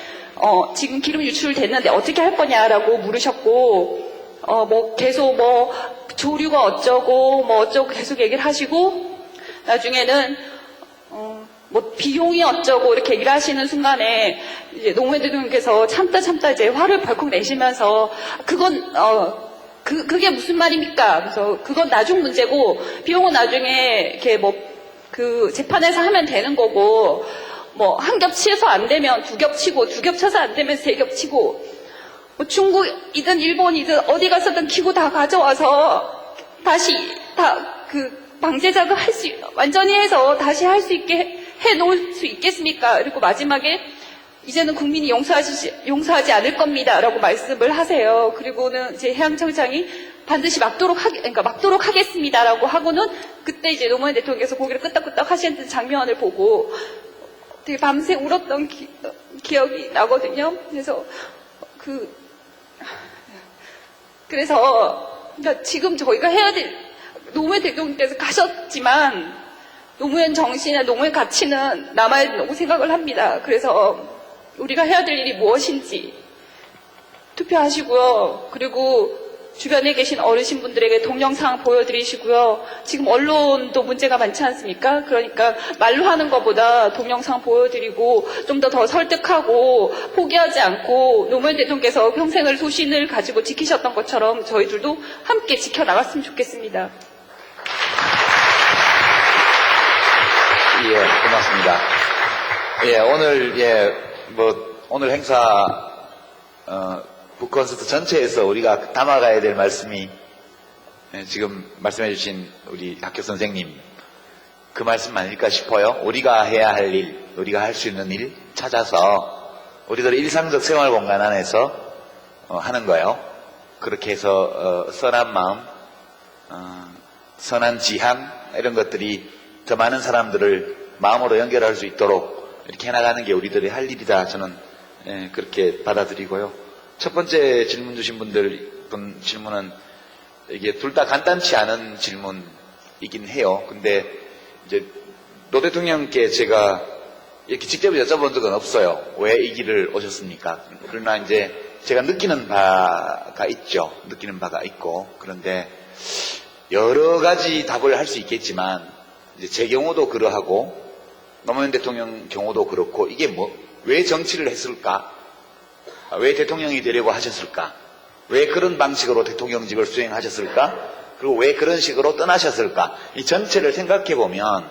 지금 기름 유출됐는데 어떻게 할 거냐라고 물으셨고 뭐 계속 뭐 조류가 어쩌고 뭐 어쩌고 계속 얘기를 하시고 나중에는 뭐 비용이 어쩌고 이렇게 얘기를 하시는 순간에 이제 노무현 대통령께서 참다 이제 화를 벌컥 내시면서 그건 그게 무슨 말입니까? 그래서 그건 나중 문제고 비용은 나중에 이렇게 뭐 그 재판에서 하면 되는 거고 뭐 한 겹 치해서 안 되면 두 겹 치고 두 겹 쳐서 안 되면 세 겹 치고 뭐 중국이든 일본이든 어디 가서든 기구 다 가져와서 다시 다 그 방제 작업 완전히 해서 다시 할 수 있게 해 놓을 수 있겠습니까? 그리고 마지막에 이제는 국민이 용서하지 않을 겁니다. 라고 말씀을 하세요. 그리고는 이제 해양청장이 반드시 막도록 하겠습니다. 라고 하고는 그때 이제 노무현 대통령께서 고개를 끄덕끄덕 하시는 장면을 보고 되게 밤새 울었던 기억이 나거든요. 그래서 그러니까 지금 저희가 해야 될 노무현 대통령께서 가셨지만 노무현 정신이나 노무현 가치는 남아야 된다고 생각을 합니다. 그래서 우리가 해야 될 일이 무엇인지 투표하시고요. 그리고 주변에 계신 어르신분들에게 동영상 보여드리시고요. 지금 언론도 문제가 많지 않습니까? 그러니까 말로 하는 것보다 동영상 보여드리고 좀 더 설득하고 포기하지 않고 노무현 대통령께서 평생을 소신을 가지고 지키셨던 것처럼 저희들도 함께 지켜나갔으면 좋겠습니다. 예, 고맙습니다. 예, 오늘 행사, 북콘서트 전체에서 우리가 담아가야 될 말씀이, 지금 말씀해주신 우리 학교 선생님, 그 말씀 아닐까 싶어요. 우리가 해야 할 일, 우리가 할 수 있는 일 찾아서, 우리들의 일상적 생활 공간 안에서, 하는 거예요. 그렇게 해서, 선한 마음, 선한 지향, 이런 것들이 더 많은 사람들을 마음으로 연결할 수 있도록 이렇게 해나가는 게 우리들의 할 일이다. 저는 그렇게 받아들이고요. 첫 번째 질문 주신 분 질문은 이게 둘 다 간단치 않은 질문이긴 해요. 근데 이제 노 대통령께 제가 이렇게 직접 여쭤본 적은 없어요. 왜 이 길을 오셨습니까? 그러나 이제 제가 느끼는 바가 있죠. 느끼는 바가 있고 그런데 여러 가지 답을 할 수 있겠지만 이제 제 경우도 그러하고 노무현 대통령 경우도 그렇고 이게 왜 정치를 했을까? 왜 대통령이 되려고 하셨을까? 왜 그런 방식으로 대통령직을 수행하셨을까? 그리고 왜 그런 식으로 떠나셨을까? 이 전체를 생각해 보면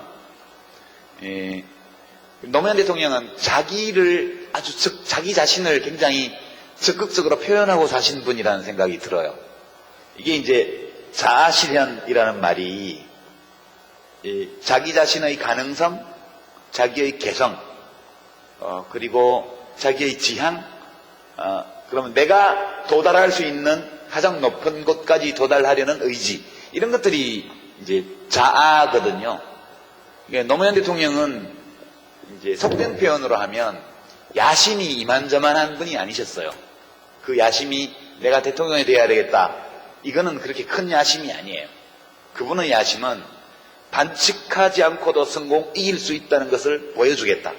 노무현 대통령은 자기 자신을 굉장히 적극적으로 표현하고 사신 분이라는 생각이 들어요. 이게 이제 자아실현이라는 말이 자기 자신의 가능성, 자기의 개성, 그리고 자기의 지향, 그러면 내가 도달할 수 있는 가장 높은 곳까지 도달하려는 의지, 이런 것들이 이제 자아거든요. 노무현 대통령은 이제 속된 표현으로 하면 야심이 이만저만한 분이 아니셨어요. 그 야심이 내가 대통령이 돼야 되겠다. 이거는 그렇게 큰 야심이 아니에요. 그분의 야심은 반칙하지 않고도 이길 수 있다는 것을 보여주겠다.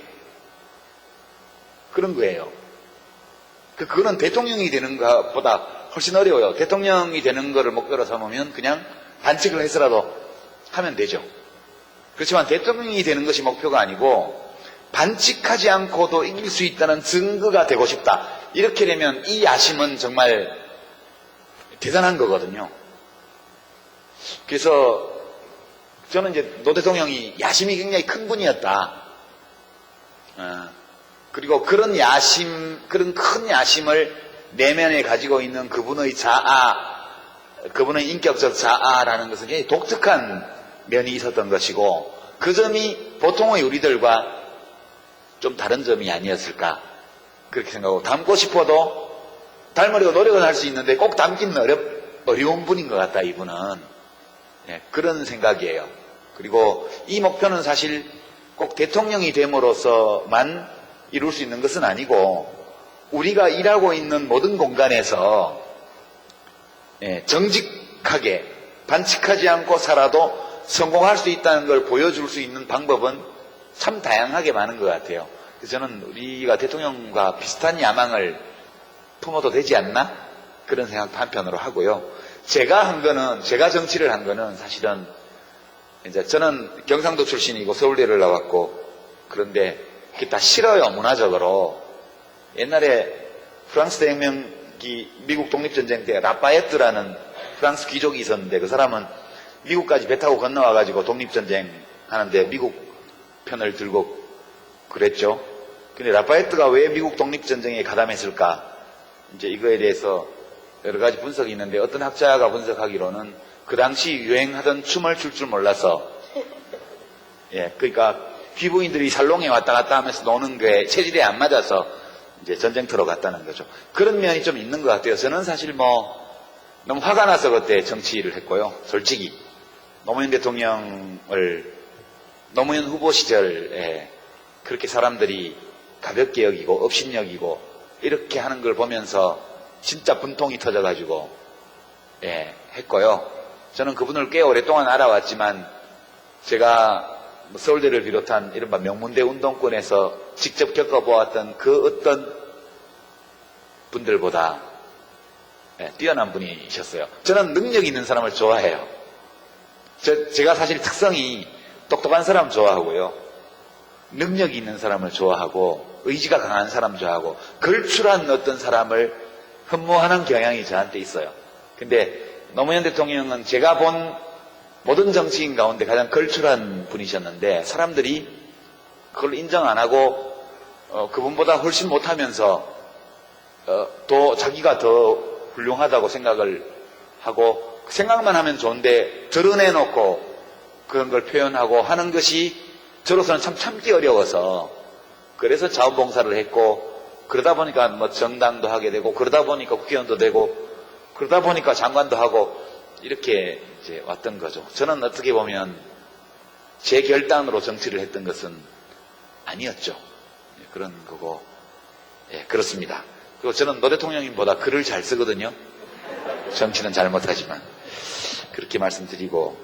그런 거예요. 그거는 대통령이 되는 것보다 훨씬 어려워요. 대통령이 되는 것을 목표로 삼으면 그냥 반칙을 해서라도 하면 되죠. 그렇지만 대통령이 되는 것이 목표가 아니고 반칙하지 않고도 이길 수 있다는 증거가 되고 싶다. 이렇게 되면 이 야심은 정말 대단한 거거든요. 그래서 저는 이제 노 대통령이 야심이 굉장히 큰 분이었다. 그리고 그런 큰 야심을 내면에 가지고 있는 그분의 그분의 인격적 자아라는 것은 굉장히 독특한 면이 있었던 것이고, 그 점이 보통의 우리들과 좀 다른 점이 아니었을까, 그렇게 생각하고, 닮고 싶어도 닮으려고 노력은 할 수 있는데 꼭 닮기는 어려운 분인 것 같다, 이분은. 예, 그런 생각이에요. 그리고 이 목표는 사실 꼭 대통령이 됨으로써만 이룰 수 있는 것은 아니고, 우리가 일하고 있는 모든 공간에서 정직하게 반칙하지 않고 살아도 성공할 수 있다는 걸 보여줄 수 있는 방법은 참 다양하게 많은 것 같아요. 그래서 저는 우리가 대통령과 비슷한 야망을 품어도 되지 않나? 그런 생각도 한편으로 하고요. 제가 정치를 한 거는 사실은 이제 저는 경상도 출신이고 서울대를 나왔고, 그런데 그게 다 싫어요, 문화적으로. 옛날에 프랑스 대혁명기 미국 독립전쟁 때 라파에트라는 프랑스 귀족이 있었는데, 그 사람은 미국까지 배 타고 건너와가지고 독립전쟁 하는데 미국 편을 들고 그랬죠. 근데 라파에트가 왜 미국 독립전쟁에 가담했을까? 이제 이거에 대해서 여러 가지 분석이 있는데, 어떤 학자가 분석하기로는 그 당시 유행하던 춤을 출 줄 몰라서, 그러니까 귀부인들이 살롱에 왔다 갔다 하면서 노는 게 체질에 안 맞아서 이제 전쟁터로 갔다는 거죠. 그런 면이 좀 있는 것 같아요. 저는 사실 너무 화가 나서 그때 정치를 했고요. 솔직히 노무현 후보 시절에 그렇게 사람들이 가볍게 여기고 업신여기고 이렇게 하는 걸 보면서 진짜 분통이 터져가지고 했고요. 저는 그분을 꽤 오랫동안 알아왔지만, 제가 서울대를 비롯한 이른바 명문대 운동권에서 직접 겪어보았던 그 어떤 분들보다 뛰어난 분이셨어요. 저는 능력 있는 사람을 좋아해요. 제가 사실 특성이 똑똑한 사람 좋아하고요, 능력이 있는 사람을 좋아하고, 의지가 강한 사람 좋아하고, 걸출한 어떤 사람을 흠모하는 경향이 저한테 있어요. 근데 노무현 대통령은 제가 본 모든 정치인 가운데 가장 걸출한 분이셨는데, 사람들이 그걸 인정 안 하고 그분보다 훨씬 못하면서 또 자기가 더 훌륭하다고 생각을 하고, 생각만 하면 좋은데 드러내놓고 그런 걸 표현하고 하는 것이 저로서는 참 참기 어려워서, 그래서 자원봉사를 했고, 그러다 보니까 정당도 하게 되고, 그러다 보니까 국회의원도 되고, 그러다 보니까 장관도 하고, 이렇게 이제 왔던 거죠. 저는 어떻게 보면 제 결단으로 정치를 했던 것은 아니었죠. 그런 거고, 그렇습니다. 그리고 저는 노 대통령님보다 글을 잘 쓰거든요. 정치는 잘 못하지만. 그렇게 말씀드리고,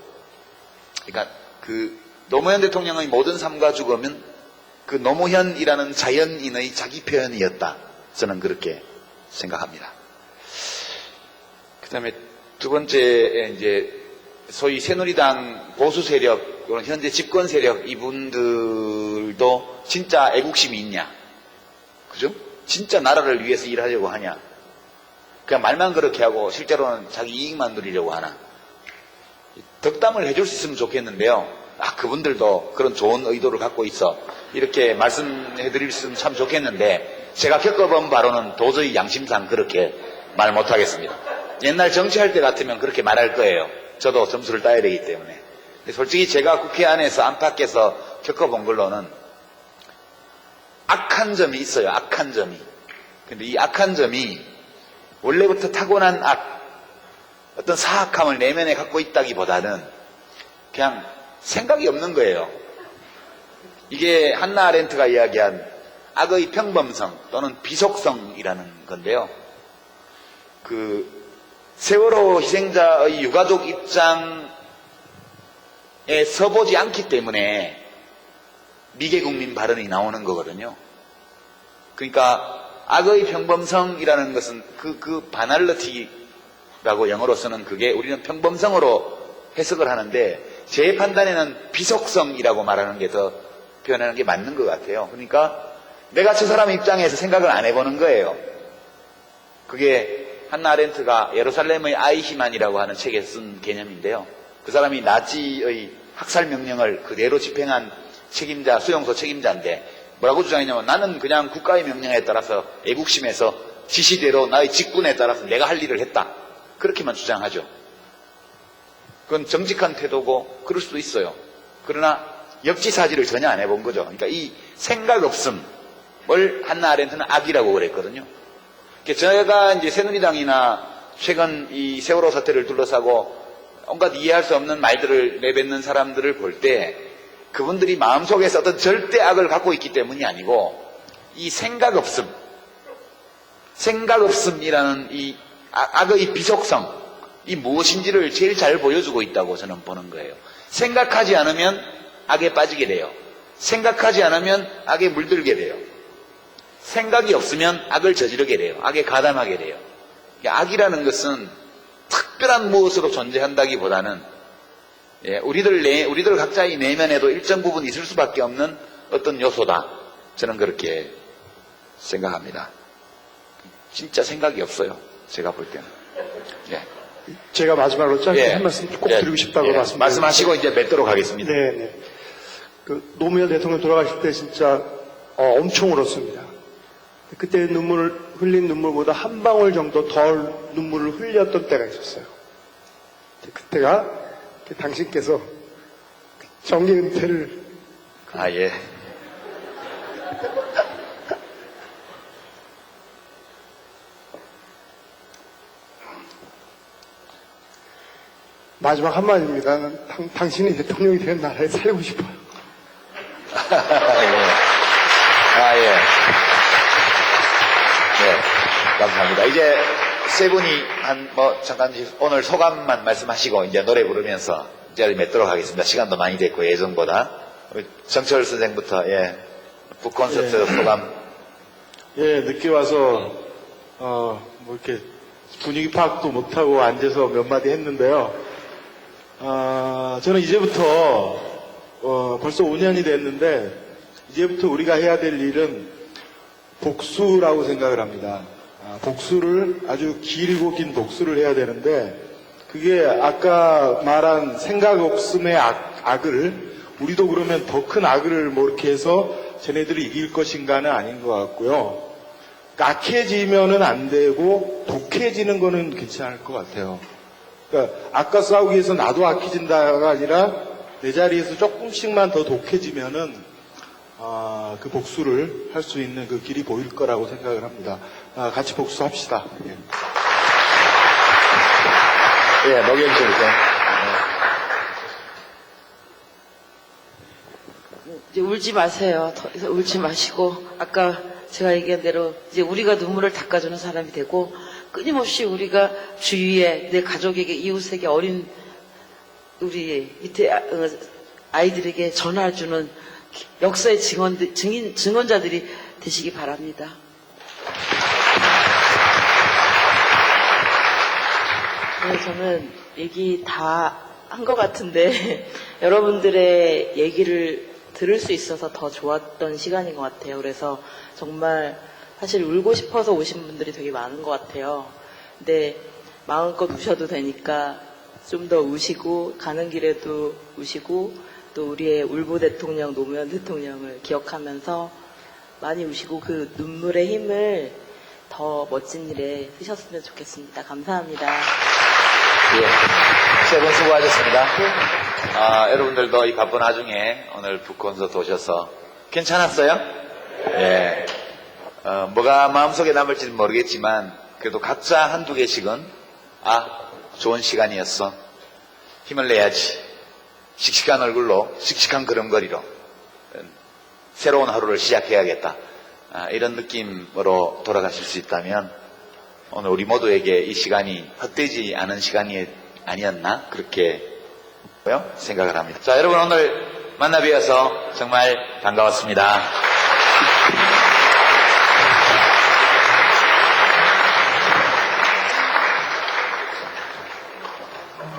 그러니까 노무현 대통령의 모든 삶과 죽음은 그 노무현이라는 자연인의 자기 표현이었다. 저는 그렇게 생각합니다. 그 다음에 두 번째, 이제 소위 새누리당 보수 세력, 현재 집권 세력, 이분들도 진짜 애국심이 있냐? 그죠? 진짜 나라를 위해서 일하려고 하냐? 그냥 말만 그렇게 하고 실제로는 자기 이익만 누리려고 하나? 덕담을 해줄 수 있으면 좋겠는데요. 그분들도 그런 좋은 의도를 갖고 있어, 이렇게 말씀해드릴 수 있으면 참 좋겠는데, 제가 겪어본 바로는 도저히 양심상 그렇게 말 못하겠습니다. 옛날 정치할 때 같으면 그렇게 말할 거예요. 저도 점수를 따야 되기 때문에. 근데 솔직히 제가 국회 안에서 안팎에서 겪어본 걸로는 악한 점이 있어요. 악한 점이. 근데 이 악한 점이 원래부터 타고난 어떤 사악함을 내면에 갖고 있다기보다는 그냥 생각이 없는 거예요. 이게 한나 아렌트가 이야기한 악의 평범성 또는 비속성이라는 건데요. 세월호 희생자의 유가족 입장에 서보지 않기 때문에 미개국민 발언이 나오는 거거든요. 그러니까 악의 평범성이라는 것은 그 바날러티라고 영어로 쓰는 그게 우리는 평범성으로 해석을 하는데, 제 판단에는 비속성이라고 말하는 게 더 표현하는 게 맞는 것 같아요. 그러니까 내가 저 사람 입장에서 생각을 안 해보는 거예요. 그게 한나 아렌트가 예루살렘의 아이히만이라고 하는 책에 쓴 개념인데요. 그 사람이 나치의 학살 명령을 그대로 집행한 책임자, 수용소 책임자인데 뭐라고 주장했냐면 나는 그냥 국가의 명령에 따라서 애국심에서 지시대로 나의 직분에 따라서 내가 할 일을 했다. 그렇게만 주장하죠. 그건 정직한 태도고 그럴 수도 있어요. 그러나 역지사지를 전혀 안 해본 거죠. 그러니까 이 생각 없음을 한나 아렌트는 악이라고 그랬거든요. 제가 이제 새누리당이나 최근 이 세월호 사태를 둘러싸고 온갖 이해할 수 없는 말들을 내뱉는 사람들을 볼 때 그분들이 마음속에서 어떤 절대 악을 갖고 있기 때문이 아니고 이 생각 없음이라는 이 악의 비속성, 이 무엇인지를 제일 잘 보여주고 있다고 저는 보는 거예요. 생각하지 않으면 악에 빠지게 돼요. 생각하지 않으면 악에 물들게 돼요. 생각이 없으면 악을 저지르게 돼요. 악에 가담하게 돼요. 악이라는 것은 특별한 무엇으로 존재한다기보다는 우리들 각자의 내면에도 일정 부분 있을 수밖에 없는 어떤 요소다. 저는 그렇게 생각합니다. 진짜 생각이 없어요. 제가 볼 때는. 예. 제가 마지막으로 짧게 한 말씀 꼭 드리고 싶다고 말씀하시고 이제 맺도록 하겠습니다. 네. 그 노무현 대통령 돌아가실 때 진짜 엄청 울었습니다. 그때 흘린 눈물보다 한 방울 정도 덜 눈물을 흘렸던 때가 있었어요. 그때가 당신께서 정계 은퇴를 예. 마지막 한마디입니다. 당신이 대통령이 된 나라에 살고 싶어요. 예. 감사합니다. 이제 세 분이 잠깐 오늘 소감만 말씀하시고 이제 노래 부르면서 이제 맺도록 하겠습니다. 시간도 많이 됐고 예정보다. 우리 정철 선생부터 북콘서트 소감. 늦게 와서 이렇게 분위기 파악도 못하고 앉아서 몇 마디 했는데요. 저는 이제부터 벌써 5년이 됐는데 이제부터 우리가 해야 될 일은 복수라고 생각을 합니다. 복수를 아주 길고 긴 복수를 해야 되는데 그게 아까 말한 생각 없음의 악을 우리도 그러면 더 큰 악을 이렇게 해서 쟤네들이 이길 것인가는 아닌 것 같고요. 악해지면은 안 되고 독해지는 거는 괜찮을 것 같아요. 그러니까 아까 싸우기 위해서 나도 악해진다가 아니라 내 자리에서 조금씩만 더 독해지면은 그 복수를 할 수 있는 그 길이 보일 거라고 생각을 합니다. 같이 복수합시다. 노경철 선. 이제 울지 마세요. 더 이상 울지 마시고 아까 제가 얘기한 대로 이제 우리가 눈물을 닦아주는 사람이 되고 끊임없이 우리가 주위에 내 가족에게 이웃에게 어린 우리 밑에 아이들에게 전화주는 역사의 증언자들이 되시기 바랍니다. 네, 저는 얘기 다 한 것 같은데 여러분들의 얘기를 들을 수 있어서 더 좋았던 시간인 것 같아요. 그래서 정말 사실 울고 싶어서 오신 분들이 되게 많은 것 같아요. 근데 마음껏 우셔도 되니까 좀 더 우시고 가는 길에도 우시고 또 우리의 울보 대통령 노무현 대통령을 기억하면서 많이 우시고 그 눈물의 힘을 더 멋진 일에 쓰셨으면 좋겠습니다. 감사합니다. 세 분 수고하셨습니다. 여러분들도 이 바쁜 와중에 오늘 북콘서트 오셔서 괜찮았어요? 뭐가 마음속에 남을지는 모르겠지만 그래도 각자 한두 개씩은 좋은 시간이었어. 힘을 내야지. 씩씩한 얼굴로 씩씩한 걸음걸이로 새로운 하루를 시작해야겠다. 이런 느낌으로 돌아가실 수 있다면 오늘 우리 모두에게 이 시간이 헛되지 않은 시간이 아니었나 그렇게 생각을 합니다. 자, 여러분 오늘 만나 뵈어서 정말 반가웠습니다.